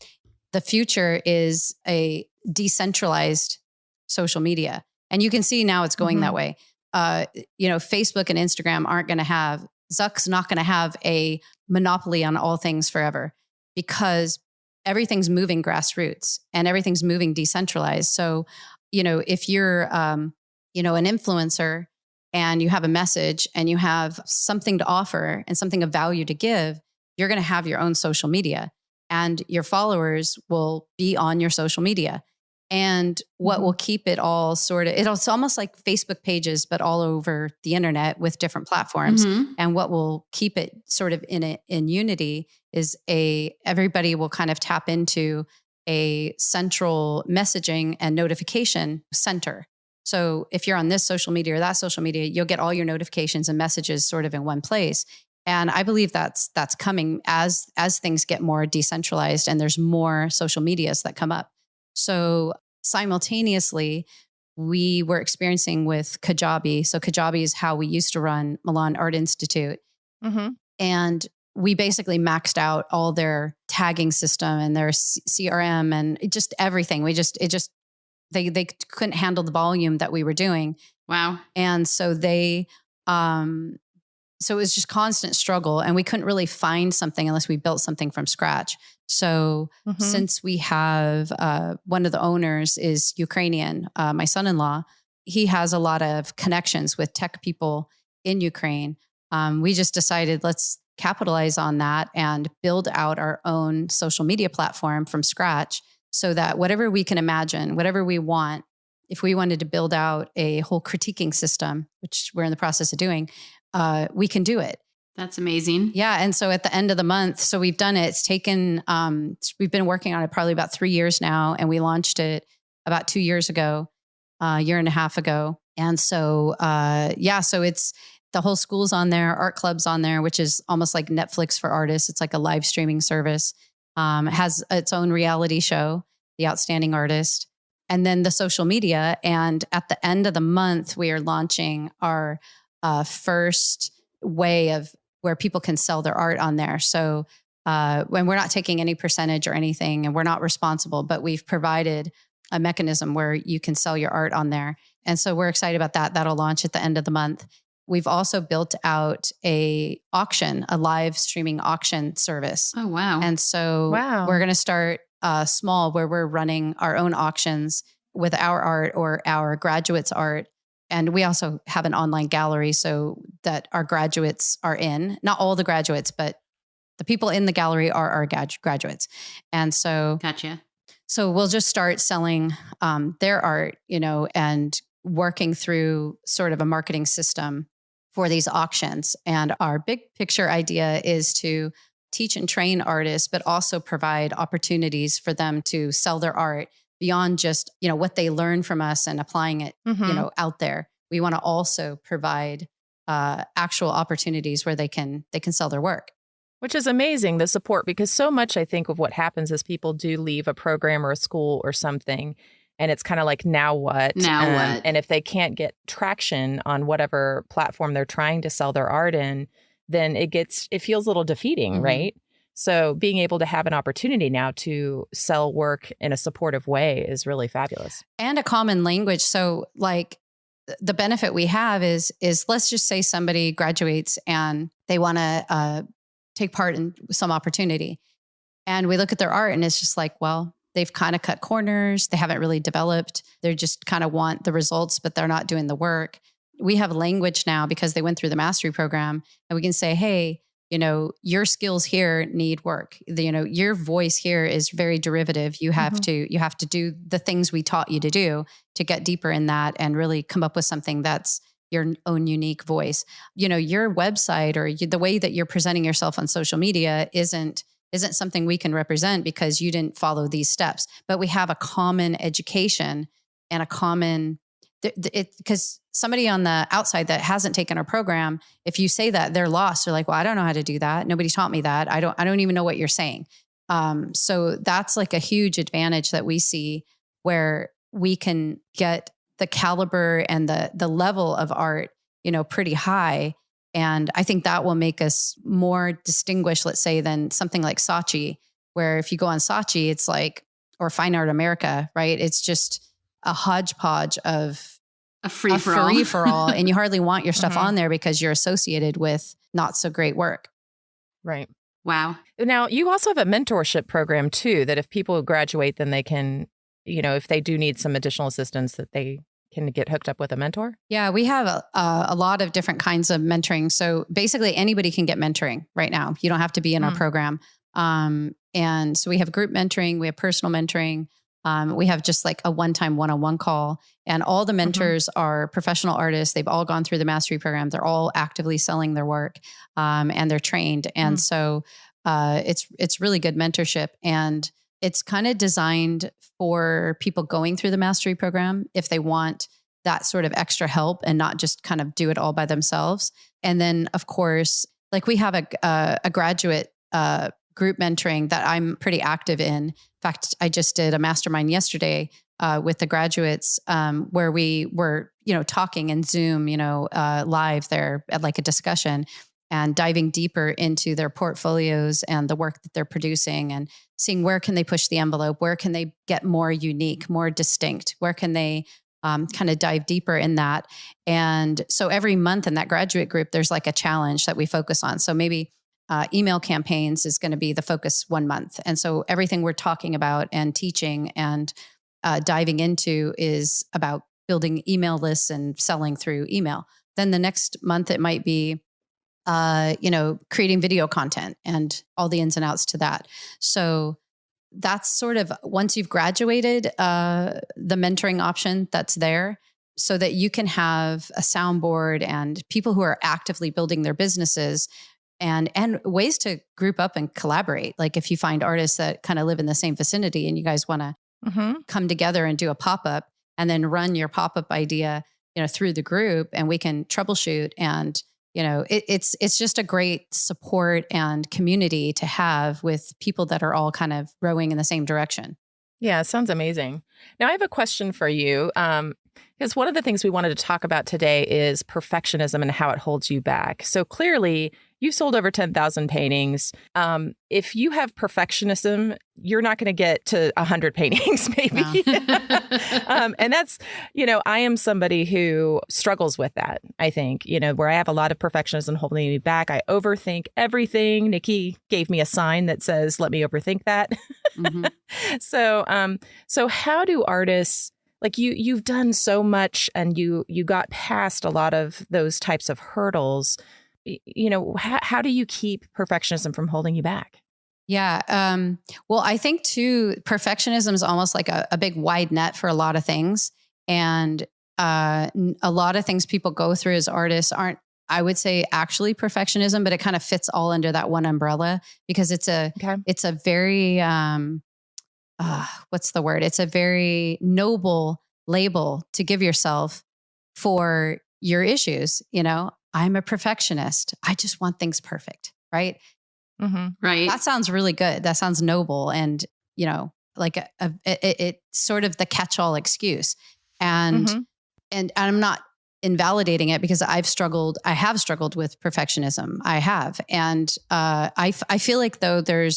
the future is a decentralized social media. And you can see now it's going that way. Facebook and Instagram Zuck's not going to have a monopoly on all things forever, because everything's moving grassroots and everything's moving decentralized. So, if you're, an influencer and you have a message and you have something to offer and something of value to give, you're going to have your own social media, and your followers will be on your social media. And what will keep it all it's almost like Facebook pages, but all over the internet with different platforms. Mm-hmm. And what will keep it sort of in unity is everybody will kind of tap into a central messaging and notification center. So if you're on this social media or that social media, you'll get all your notifications and messages sort of in one place. And I believe that's coming as things get more decentralized and there's more social medias that come up. So simultaneously, we were experiencing with Kajabi. So Kajabi is how we used to run Milan Art Institute. Mm-hmm. And we basically maxed out all their tagging system and their CRM and just everything. They couldn't handle the volume that we were doing. Wow. And so so it was just constant struggle, and we couldn't really find something unless we built something from scratch. So since we have one of the owners is Ukrainian, my son-in-law, he has a lot of connections with tech people in Ukraine. We just decided let's capitalize on that and build out our own social media platform from scratch, so that whatever we can imagine, whatever we want, if we wanted to build out a whole critiquing system, which we're in the process of doing, we can do it. That's amazing. Yeah. And so at the end of the month, so we've done it. It's taken, we've been working on it probably about 3 years now. And we launched it about 2 years ago, a year and a half ago. And so, so it's the whole school's on there, art club's on there, which is almost like Netflix for artists. It's like a live streaming service. It has its own reality show, The Outstanding Artist, and then the social media. And at the end of the month, we are launching our first way of where people can sell their art on there. So when we're not taking any percentage or anything, and we're not responsible, but we've provided a mechanism where you can sell your art on there. And so we're excited about that. That'll launch at the end of the month. We've also built out a live streaming auction service. Oh, wow. And so we're going to start small, where we're running our own auctions with our art or our graduates' art. And we also have an online gallery so that our graduates are in, not all the graduates, but the people in the gallery are our graduates. And so Gotcha. So we'll just start selling their art, and working through sort of a marketing system for these auctions. And our big picture idea is to teach and train artists, but also provide opportunities for them to sell their art beyond just, what they learn from us and applying it, out there. We want to also provide actual opportunities where they can sell their work. Which is amazing, the support, because so much I think of what happens is people do leave a program or a school or something, and it's kind of like, now what? Now what? And if they can't get traction on whatever platform they're trying to sell their art in, then it feels a little defeating, right? So being able to have an opportunity now to sell work in a supportive way is really fabulous. And a common language. So like the benefit we have is let's just say somebody graduates and they want to take part in some opportunity. And we look at their art and it's just like, well, they've kind of cut corners. They haven't really developed. They just kind of want the results, but they're not doing the work. We have language now because they went through the mastery program, and we can say, hey, your skills here need work. Your voice here is very derivative. You have to do the things we taught you to do to get deeper in that and really come up with something that's your own unique voice. Your website or the way that you're presenting yourself on social media isn't something we can represent because you didn't follow these steps. But we have a common education and a common, because somebody on the outside that hasn't taken our program, if you say that, they're lost. They're like, well, I don't know how to do that. Nobody taught me that. I don't even know what you're saying. So that's like a huge advantage that we see, where we can get the caliber and the level of art, pretty high. And I think that will make us more distinguished, let's say, than something like Saatchi, where if you go on Saatchi, it's like, or Fine Art America, right? It's just a hodgepodge of a free for all. And you hardly want your stuff on there because you're associated with not so great work. Right. Wow. Now, you also have a mentorship program too, that if people graduate, then they can, if they do need some additional assistance, that they can get hooked up with a mentor? Yeah, we have a lot of different kinds of mentoring. So basically anybody can get mentoring right now. You don't have to be in our program. And so we have group mentoring, we have personal mentoring. We have just like a one-time one-on-one call, and all the mentors are professional artists. They've all gone through the mastery program. They're all actively selling their work, and they're trained. And so it's really good mentorship, and it's kind of designed for people going through the mastery program if they want that sort of extra help and not just kind of do it all by themselves. And then, of course, like we have a graduate group mentoring that I'm pretty active in. In fact, I just did a mastermind yesterday with the graduates where we were, talking in Zoom, live there at like a discussion, and diving deeper into their portfolios and the work that they're producing, and seeing where can they push the envelope, where can they get more unique, more distinct, where can they kind of dive deeper in that. And so every month in that graduate group, there's like a challenge that we focus on. So maybe email campaigns is going to be the focus 1 month. And so everything we're talking about and teaching and diving into is about building email lists and selling through email. Then the next month, it might be creating video content and all the ins and outs to that. So that's sort of, once you've graduated, the mentoring option that's there, so that you can have a soundboard and people who are actively building their businesses and ways to group up and collaborate. Like if you find artists that kind of live in the same vicinity and you guys want to come together and do a pop-up and then run your pop-up idea, through the group, and we can troubleshoot. And it's just a great support and community to have with people that are all kind of rowing in the same direction. Yeah, sounds amazing. Now, I have a question for you. Because one of the things we wanted to talk about today is perfectionism and how it holds you back. So clearly, you've sold over 10,000 paintings. If you have perfectionism, you're not going to get to 100 paintings, maybe. No. And that's, I am somebody who struggles with that, I think, where I have a lot of perfectionism holding me back. I overthink everything. Nikki gave me a sign that says, let me overthink that. So how do artists, like you've done so much and you got past a lot of those types of hurdles, how do you keep perfectionism from holding you back? Yeah. Well, I think too, perfectionism is almost like a big wide net for a lot of things. And a lot of things people go through as artists aren't, I would say, actually perfectionism, but it kind of fits all under that one umbrella because it's a very, what's the word? It's a very noble label to give yourself for your issues. You know, I'm a perfectionist. I just want things perfect. Right. Right. That sounds really good. That sounds noble. And, you know, like it's sort of the catch-all excuse. And, and I'm not invalidating it because I have struggled with perfectionism. I have. And I feel like though there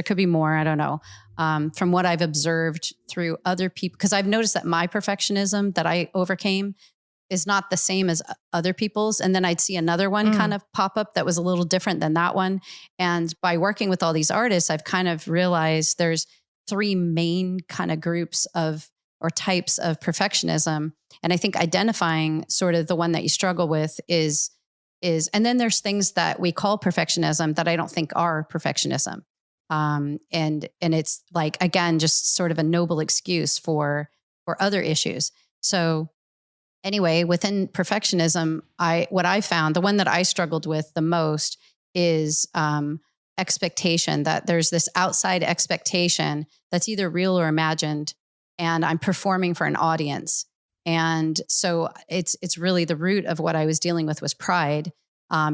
could be more, I don't know, from what I've observed through other people, because I've noticed that my perfectionism that I overcame is not the same as other people's. And then I'd see another one kind of pop up that was a little different than that one. And by working with all these artists, I've kind of realized there's three main kind of groups of or types of perfectionism. And I think identifying sort of the one that you struggle with is, and then there's things that we call perfectionism that I don't think are perfectionism. And it's like, again, just sort of a noble excuse for other issues. So anyway, within perfectionism, what I found, the one that I struggled with the most is expectation, that there's this outside expectation that's either real or imagined, and I'm performing for an audience. And so it's really the root of what I was dealing with was pride,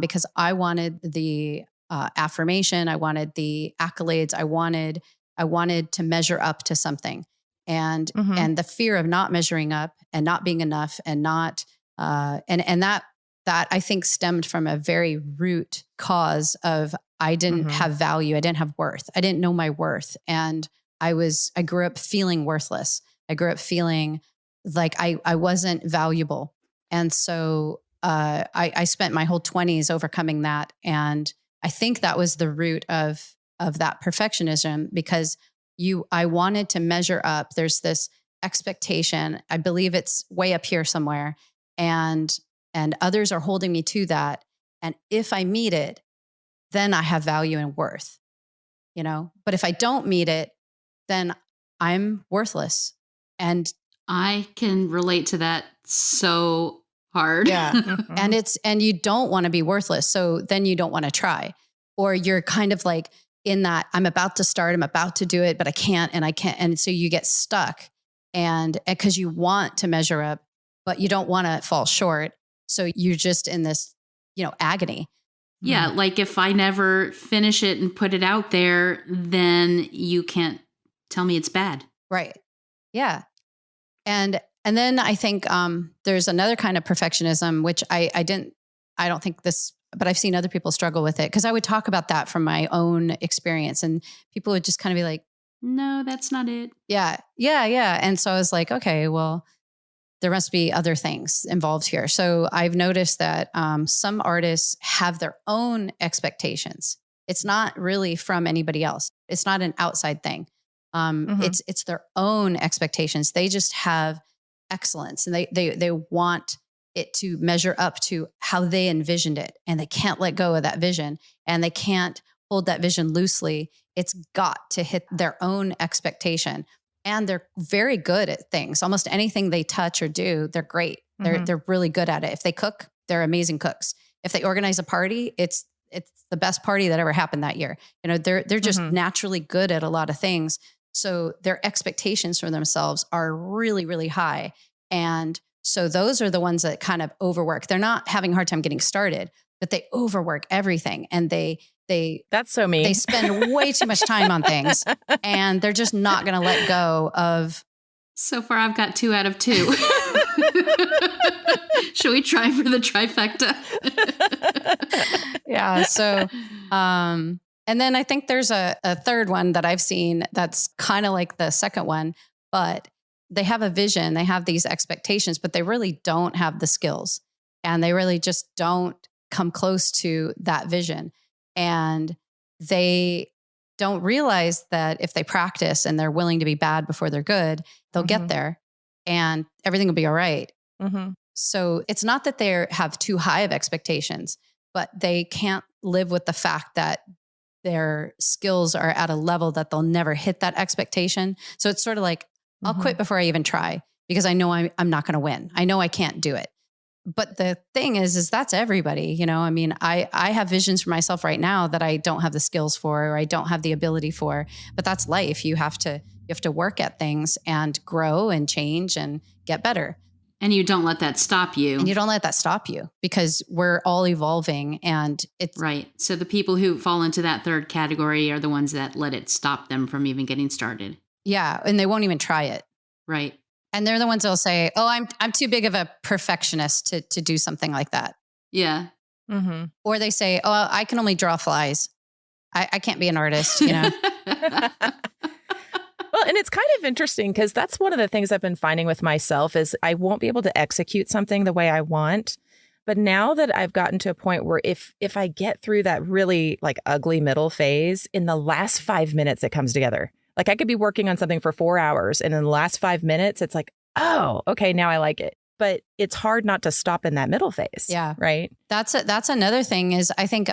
because I wanted the affirmation, I wanted the accolades, I wanted to measure up to something. And the fear of not measuring up and not being enough and not and that I think stemmed from a very root cause of I didn't have value, I didn't have worth, I didn't know my worth, and I grew up feeling worthless. I grew up feeling like I wasn't valuable, and so I spent my whole 20s overcoming that, and I think that was the root of that perfectionism because I wanted to measure up. There's this expectation. I believe it's way up here somewhere. And others are holding me to that. And if I meet it, then I have value and worth, you know, but if I don't meet it, then I'm worthless. And I can relate to that so hard. Yeah. And you don't want to be worthless. So then you don't want to try, or you're kind of like, in that I'm about to start, I'm about to do it, but I can't. And so you get stuck and because you want to measure up, but you don't want to fall short. So you're just in this, agony. Yeah. Like if I never finish it and put it out there, then you can't tell me it's bad. Right. Yeah. And then I think there's another kind of perfectionism, which I don't think this, but I've seen other people struggle with it because I would talk about that from my own experience and people would just kind of be like, no, that's not it. Yeah. And so I was like, okay, well, there must be other things involved here. So I've noticed that some artists have their own expectations. It's not really from anybody else. It's not an outside thing. It's their own expectations. They just have excellence and they want it to measure up to how they envisioned it. And they can't let go of that vision and they can't hold that vision loosely. It's got to hit their own expectation. And they're very good at things. Almost anything they touch or do, they're great. They're really good at it. If they cook, they're amazing cooks. If they organize a party, it's the best party that ever happened that year. They're just naturally good at a lot of things. So their expectations for themselves are really, really high. And so those are the ones that kind of overwork. They're not having a hard time getting started, but they overwork everything. And that's so me. They spend way too much time on things and they're just not going to let go of. So far, I've got 2 out of 2. Shall we try for the trifecta? Yeah. So, and then I think there's a third one that I've seen that's kind of like the second one, but they have a vision, they have these expectations, but they really don't have the skills and they really just don't come close to that vision. And they don't realize that if they practice and they're willing to be bad before they're good, they'll get there and everything will be all right. So it's not that they have too high of expectations, but they can't live with the fact that their skills are at a level that they'll never hit that expectation. So it's sort of like, I'll quit before I even try because I know I'm not going to win. I know I can't do it. But the thing is that's everybody, you know, I mean, I have visions for myself right now that I don't have the skills for, or I don't have the ability for, but that's life. You have to work at things and grow and change and get better. And you don't let that stop you. And you don't let that stop you because we're all evolving and it's right. So the people who fall into that third category are the ones that let it stop them from even getting started. Yeah. And they won't even try it. Right. And they're the ones that'll say, oh, I'm too big of a perfectionist to do something like that. Yeah. Mm-hmm. Or they say, oh, I can only draw flies. I can't be an artist, you know? Well, and it's kind of interesting because that's one of the things I've been finding with myself is I won't be able to execute something the way I want. But now that I've gotten to a point where if I get through that really like ugly middle phase, in the last 5 minutes, it comes together. Like I could be working on something for 4 hours and in the last 5 minutes, it's like, oh, okay, now I like it. But it's hard not to stop in that middle phase. Yeah. Right. That's another thing is I think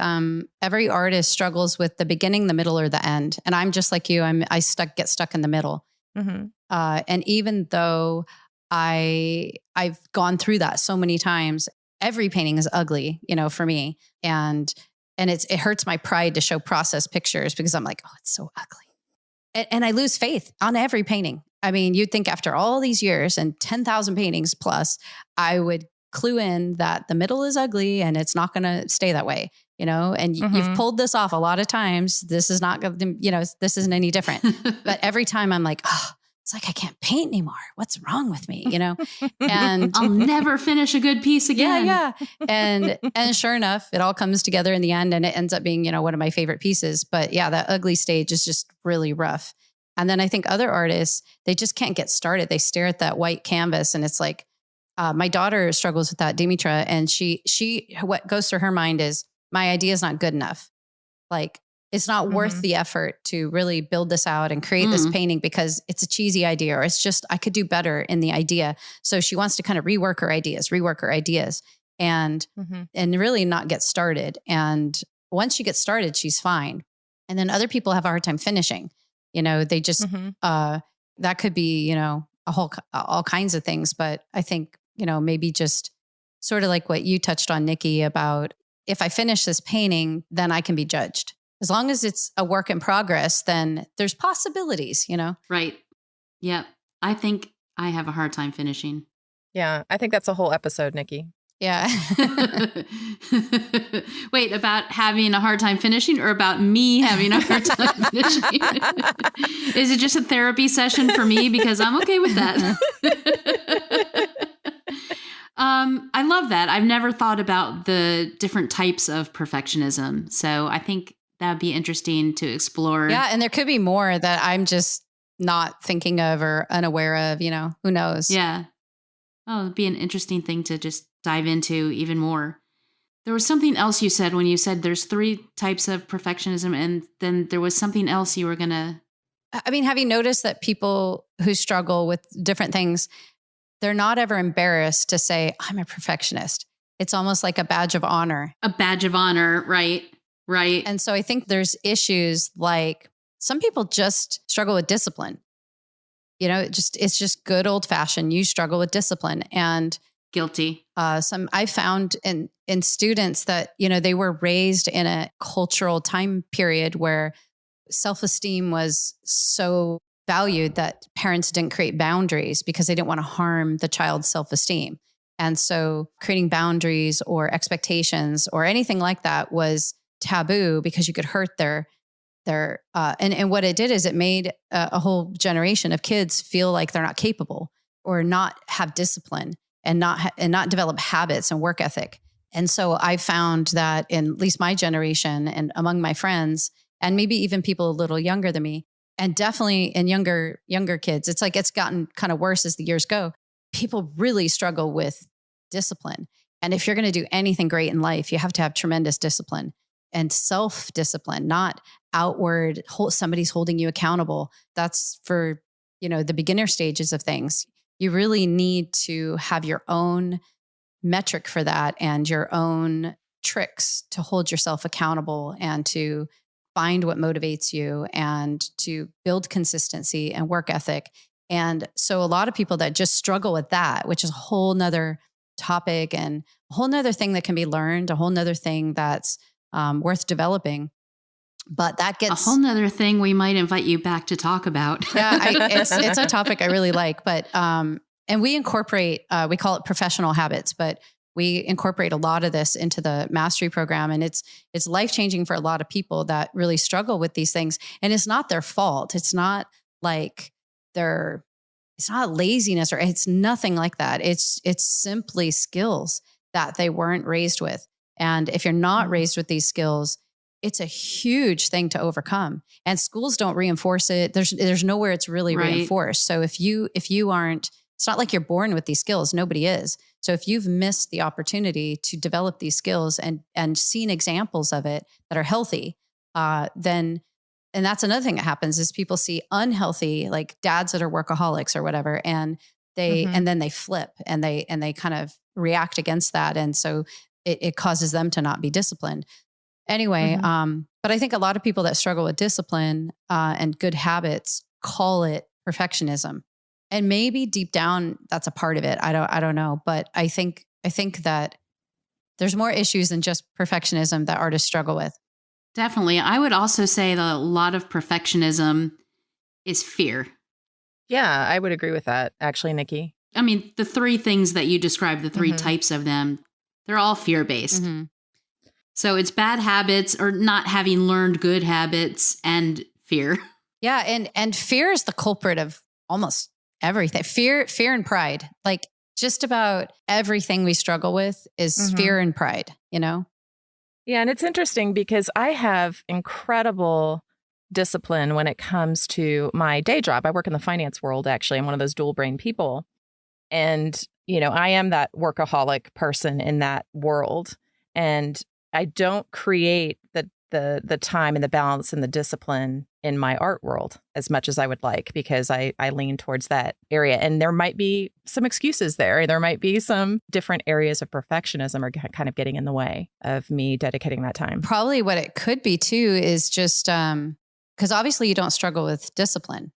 every artist struggles with the beginning, the middle, or the end. And I'm just like you. I get stuck in the middle. Mm-hmm. And even though I've gone through that so many times, every painting is ugly, you know, for me. And it hurts my pride to show process pictures because I'm like, oh, it's so ugly. And I lose faith on every painting. I mean, you'd think after all these years and 10,000 paintings plus, I would clue in that the middle is ugly and it's not going to stay that way, you know, and you've pulled this off a lot of times. This is not going to, you know, this isn't any different. But every time I'm like, oh, it's like, I can't paint anymore. What's wrong with me? You know, and I'll never finish a good piece again. Yeah. And sure enough, it all comes together in the end and it ends up being, you know, one of my favorite pieces. But yeah, that ugly stage is just really rough. And then I think other artists, they just can't get started. They stare at that white canvas and it's like, my daughter struggles with that, Dimitra, and she, what goes through her mind is my idea is not good enough. Like it's not worth the effort to really build this out and create this painting because it's a cheesy idea or it's just, I could do better in the idea. So she wants to kind of rework her ideas and really not get started. And once she gets started, she's fine. And then other people have a hard time finishing. You know, they just, that could be, you know, all kinds of things. But I think, you know, maybe just sort of like what you touched on, Nikki, about if I finish this painting, then I can be judged. As long as it's a work in progress, then there's possibilities, you know? Right. Yep. I think I have a hard time finishing. Yeah. I think that's a whole episode, Nikki. Yeah. Wait, about having a hard time finishing or about me having a hard time finishing? Is it just a therapy session for me? Because I'm okay with that. I love that. I've never thought about the different types of perfectionism. So I think that'd be interesting to explore. Yeah. And there could be more that I'm just not thinking of or unaware of, you know, who knows? Yeah. Oh, it'd be an interesting thing to just dive into even more. There was something else you said when you said there's 3 types of perfectionism, and then there was something else you were going to... I mean, have you noticed that people who struggle with different things, they're not ever embarrassed to say, I'm a perfectionist. It's almost like a badge of honor. A badge of honor, right? Right. And so I think there's issues like some people just struggle with discipline. You know, it's just good old fashioned. You struggle with discipline and guilty. I found in students that, you know, they were raised in a cultural time period where self-esteem was so valued that parents didn't create boundaries because they didn't want to harm the child's self-esteem. And so creating boundaries or expectations or anything like that was taboo because you could hurt their and what it did is it made a whole generation of kids feel like they're not capable or not have discipline and not develop habits and work ethic. And so I found that in at least my generation and among my friends, and maybe even people a little younger than me, and definitely in younger kids, it's like it's gotten kind of worse as the years go. People really struggle with discipline. And if you're going to do anything great in life, you have to have tremendous discipline and self-discipline, not outward, somebody's holding you accountable. That's for, you know, the beginner stages of things. You really need to have your own metric for that and your own tricks to hold yourself accountable and to find what motivates you and to build consistency and work ethic. And so a lot of people that just struggle with that, which is a whole nother topic and a whole nother thing that can be learned, a whole nother thing that's worth developing. But that gets a whole nother thing we might invite you back to talk about. Yeah, it's a topic I really like. But and we incorporate, we call it professional habits, but we incorporate a lot of this into the mastery program. And it's life-changing for a lot of people that really struggle with these things. And it's not their fault. It's not like it's not laziness or it's nothing like that. It's simply skills that they weren't raised with. And if you're not raised with these skills, it's a huge thing to overcome. And schools don't reinforce it. There's nowhere it's really reinforced. So if you aren't, it's not like you're born with these skills. Nobody is. So if you've missed the opportunity to develop these skills and seen examples of it that are healthy, then, and that's another thing that happens is people see unhealthy, like dads that are workaholics or whatever, and and then they flip and they kind of react against that. And so it causes them to not be disciplined. Anyway, but I think a lot of people that struggle with discipline and good habits call it perfectionism. And maybe deep down that's a part of it. I don't know, but I think that there's more issues than just perfectionism that artists struggle with. Definitely. I would also say that a lot of perfectionism is fear. Yeah, I would agree with that, actually, Nikki. I mean, the three things that you described, the three types of them, they're all fear-based. So it's bad habits or not having learned good habits and fear. Yeah. And fear is the culprit of almost everything. Fear and pride. Like just about everything we struggle with is fear and pride, you know? Yeah. And it's interesting because I have incredible discipline when it comes to my day job. I work in the finance world, actually. I'm one of those dual brain people. And, you know, I am that workaholic person in that world. And I don't create the time and the balance and the discipline in my art world as much as I would like, because I lean towards that area. And there might be some excuses there. There might be some different areas of perfectionism are kind of getting in the way of me dedicating that time. Probably what it could be too is just because obviously you don't struggle with discipline.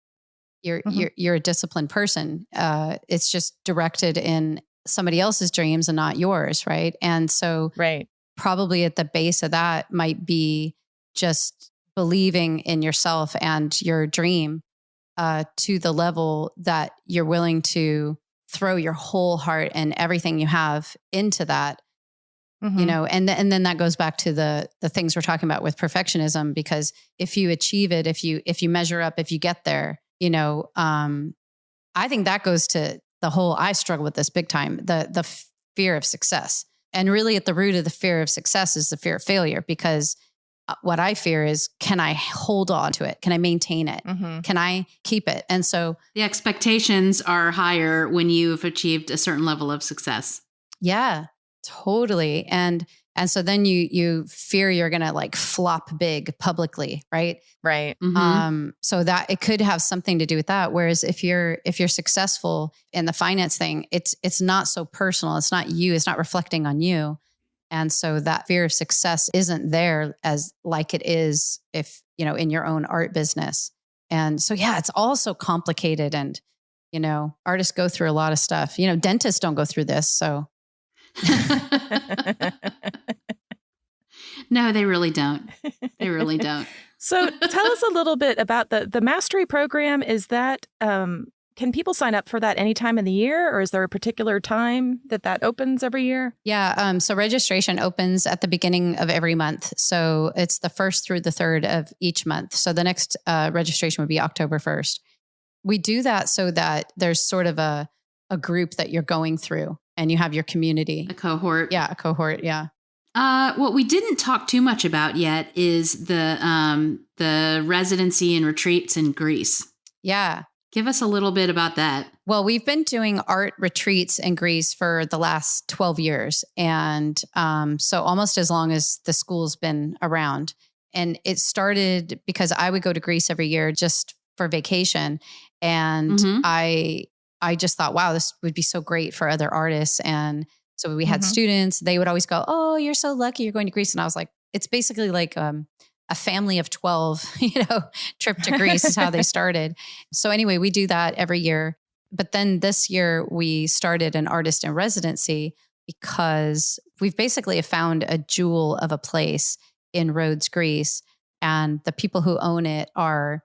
You're a disciplined person. It's just directed in somebody else's dreams and not yours, right? And so probably at the base of that might be just believing in yourself and your dream to the level that you're willing to throw your whole heart and everything you have into that, you know, and then that goes back to the things we're talking about with perfectionism, because if you achieve it, if you measure up, if you get there, you know, I think that goes to the whole, I struggle with this big time, the fear of success. And really at the root of the fear of success is the fear of failure, because what I fear is, can I hold on to it? Can I maintain it? Can I keep it? And so the expectations are higher when you've achieved a certain level of success. Yeah, totally. And so then you fear you're going to like flop big publicly, right? Right. So that it could have something to do with that. Whereas if you're successful in the finance thing, it's not so personal. It's not you. It's not reflecting on you. And so that fear of success isn't there as like it is if, you know, in your own art business. And so, yeah, it's all so complicated. And, you know, artists go through a lot of stuff. You know, dentists don't go through this. So. No, they really don't. They really don't. So tell us a little bit about the mastery program. Is that, can people sign up for that any time of the year, or is there a particular time that opens every year? Yeah. So registration opens at the beginning of every month. So it's the 1st through the 3rd of each month. So the next registration would be October 1st. We do that so that there's sort of a group that you're going through and you have your community. A cohort. Yeah. A cohort. Yeah. What we didn't talk too much about yet is the residency and retreats in Greece. Yeah. Give us a little bit about that. Well, we've been doing art retreats in Greece for the last 12 years. And so almost as long as the school's been around. And it started because I would go to Greece every year just for vacation. And I just thought, wow, this would be so great for other artists. And so we had students, they would always go, oh, you're so lucky you're going to Greece. And I was like, it's basically like a a family of 12, trip to Greece is how they started. So anyway, we do that every year. But then this year we started an artist in residency because we've basically found a jewel of a place in Rhodes, Greece. And the people who own it are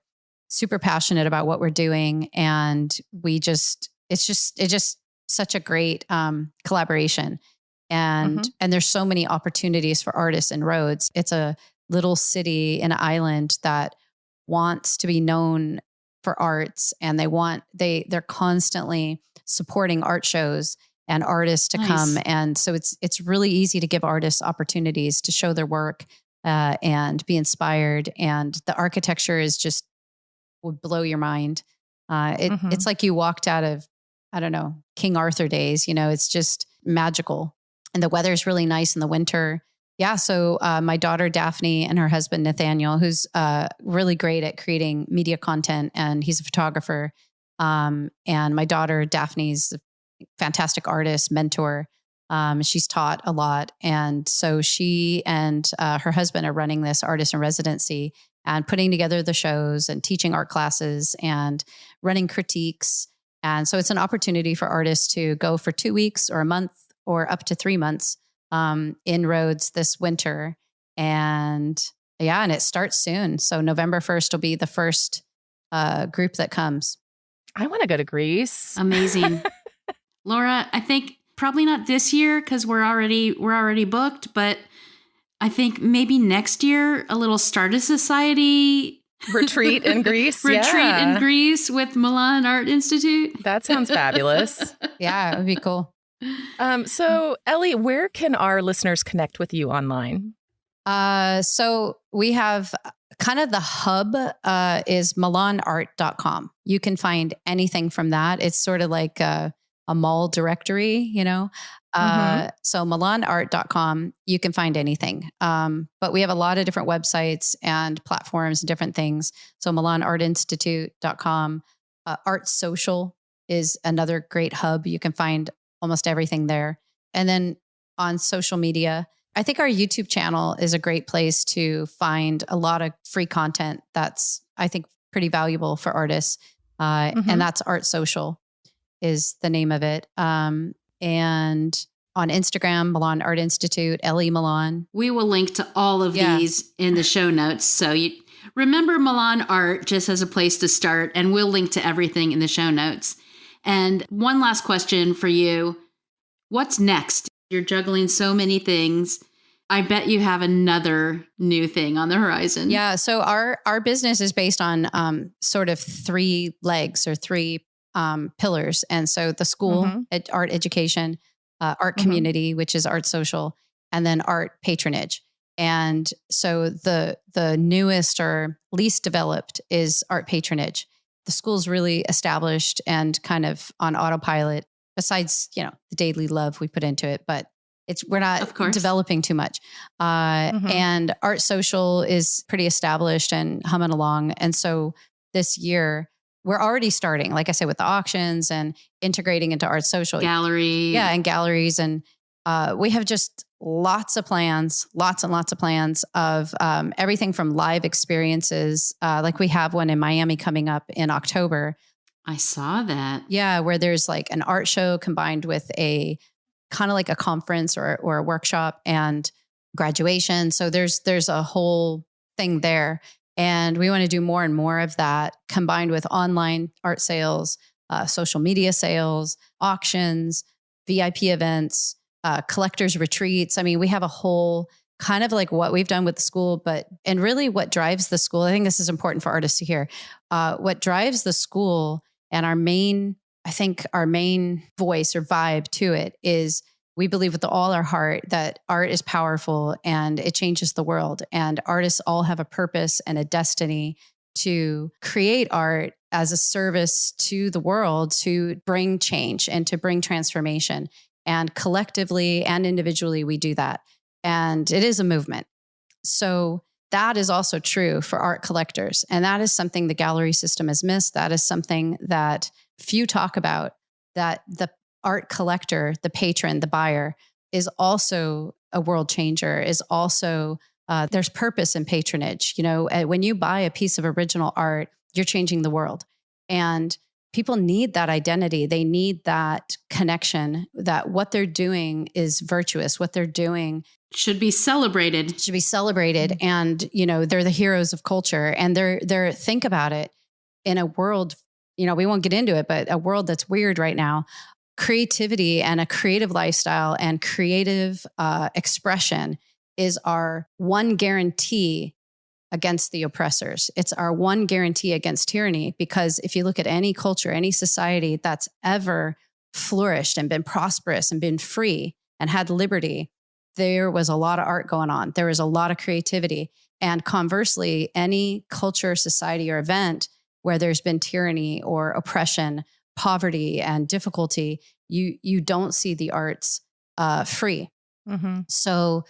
super passionate about what we're doing. And it's just such a great collaboration. And there's so many opportunities for artists in Rhodes. It's a little city, an island that wants to be known for arts, and they're constantly supporting art shows and artists to come. And so it's really easy to give artists opportunities to show their work and be inspired. And the architecture would blow your mind. It's like you walked out of, I don't know, King Arthur days. It's just magical. And the weather's really nice in the winter. Yeah. So my daughter, Daphne, and her husband, Nathaniel, who's really great at creating media content, and he's a photographer. And my daughter, Daphne's a fantastic artist, mentor. She's taught a lot. And so she and her husband are running this artist in residency and putting together the shows and teaching art classes and running critiques. And so it's an opportunity for artists to go for 2 weeks or a month or up to 3 months in Rhodes this winter. And it starts soon. So November 1st will be the first group that comes. I want to go to Greece. Amazing. Laura, I think probably not this year because we're already booked, but I think maybe next year, a little Startist Society retreat in Greece. In Greece with Milan Art Institute. That sounds fabulous. Yeah, it would be cool. So Elli, where can our listeners connect with you online? So we have kind of the hub is milanart.com. You can find anything from that. It's sort of like a mall directory, So milanart.com, you can find anything. But we have a lot of different websites and platforms and different things. So milanartinstitute.com. Art Social is another great hub. You can find almost everything there. And then on social media, I think our YouTube channel is a great place to find a lot of free content that's, I think, pretty valuable for artists. And that's Art Social is the name of it. And on Instagram, Milan Art Institute, Elli Milan. We will link to all of these in the show notes. So you remember Milan Art just as a place to start, and we'll link to everything in the show notes. And one last question for you. What's next? You're juggling so many things. I bet you have another new thing on the horizon. Yeah. So our business is based on sort of 3 legs or 3 pillars. And so the school, art education, art community, which is Art Social, and then art patronage. And so the newest or least developed is art patronage. The school's really established and kind of on autopilot, besides, the daily love we put into it, but we're not developing too much. And Art Social is pretty established and humming along. And so this year we're already starting, like I said, with the auctions and integrating into Art Social. Gallery. Yeah. And galleries. And we have just lots and lots of plans of everything from live experiences. Like we have one in Miami coming up in October. I saw that. Yeah. Where there's like an art show combined with a kind of like a conference or a workshop and graduation. So there's a whole thing there. And we want to do more and more of that combined with online art sales, social media sales, auctions, VIP events, collectors retreats. I mean, we have a whole kind of like what we've done with the school, and really what drives the school. I think this is important for artists to hear. What drives the school and our main voice or vibe to it is we believe with all our heart that art is powerful and it changes the world. And artists all have a purpose and a destiny to create art as a service to the world, to bring change and to bring transformation. And collectively and individually, we do that. And it is a movement. So that is also true for art collectors. And that is something the gallery system has missed. That is something that few talk about, that the art collector, the patron, the buyer is also a world changer, is also There's purpose in patronage. When you buy a piece of original art, you're changing the world. And people need that identity. They need that connection, that what they're doing is virtuous. What they're doing should be celebrated. And, they're the heroes of culture. And they're think about it, in a world, we won't get into it, but a world that's weird right now, creativity and a creative lifestyle and creative expression is our one guarantee against the oppressors. It's our one guarantee against tyranny, because if you look at any culture, any society that's ever flourished and been prosperous and been free and had liberty, there was a lot of art going on. There was a lot of creativity. And conversely, any culture, society, or event where there's been tyranny or oppression, poverty, and difficulty, you don't see the arts free. Mm-hmm. So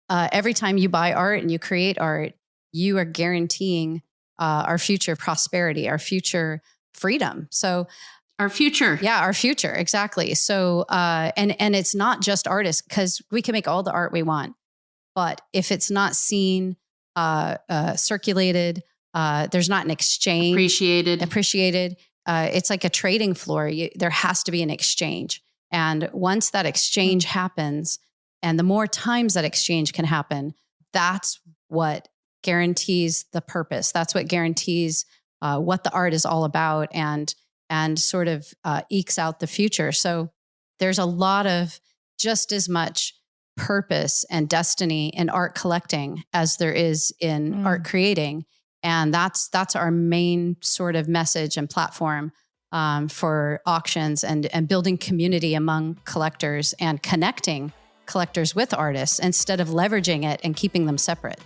every time you buy art and you create art, you are guaranteeing our future prosperity, our future freedom. So our future. Yeah, our future. Exactly. So, and it's not just artists, because we can make all the art we want, but if it's not seen, circulated, there's not an exchange. Appreciated. It's like a trading floor. There has to be an exchange. And once that exchange happens, and the more times that exchange can happen, that's what guarantees the purpose. That's what guarantees what the art is all about, and sort of ekes out the future. So there's a lot of just as much purpose and destiny in art collecting as there is in art creating. And that's our main sort of message and platform for auctions and building community among collectors and connecting collectors with artists instead of leveraging it and keeping them separate.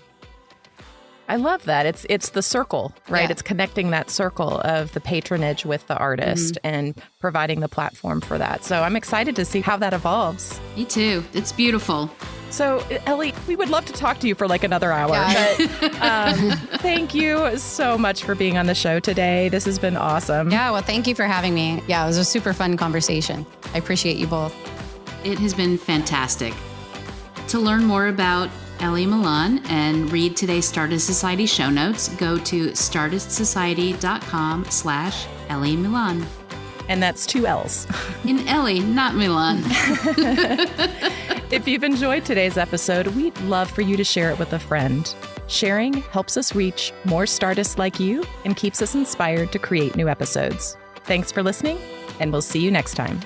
I love that. It's the circle, right? Yeah. It's connecting that circle of the patronage with the artist and providing the platform for that. So I'm excited to see how that evolves. Me too. It's beautiful. So Elli, we would love to talk to you for like another hour. Yeah. But thank you so much for being on the show today. This has been awesome. Yeah, well, thank you for having me. Yeah, it was a super fun conversation. I appreciate you both. It has been fantastic. To learn more about Elli Milan and read today's Startist Society show notes, go to startistsociety.com/Elli Milan. And that's 2 L's. In Elli, not Milan. If you've enjoyed today's episode, we'd love for you to share it with a friend. Sharing helps us reach more Startists like you and keeps us inspired to create new episodes. Thanks for listening, and we'll see you next time.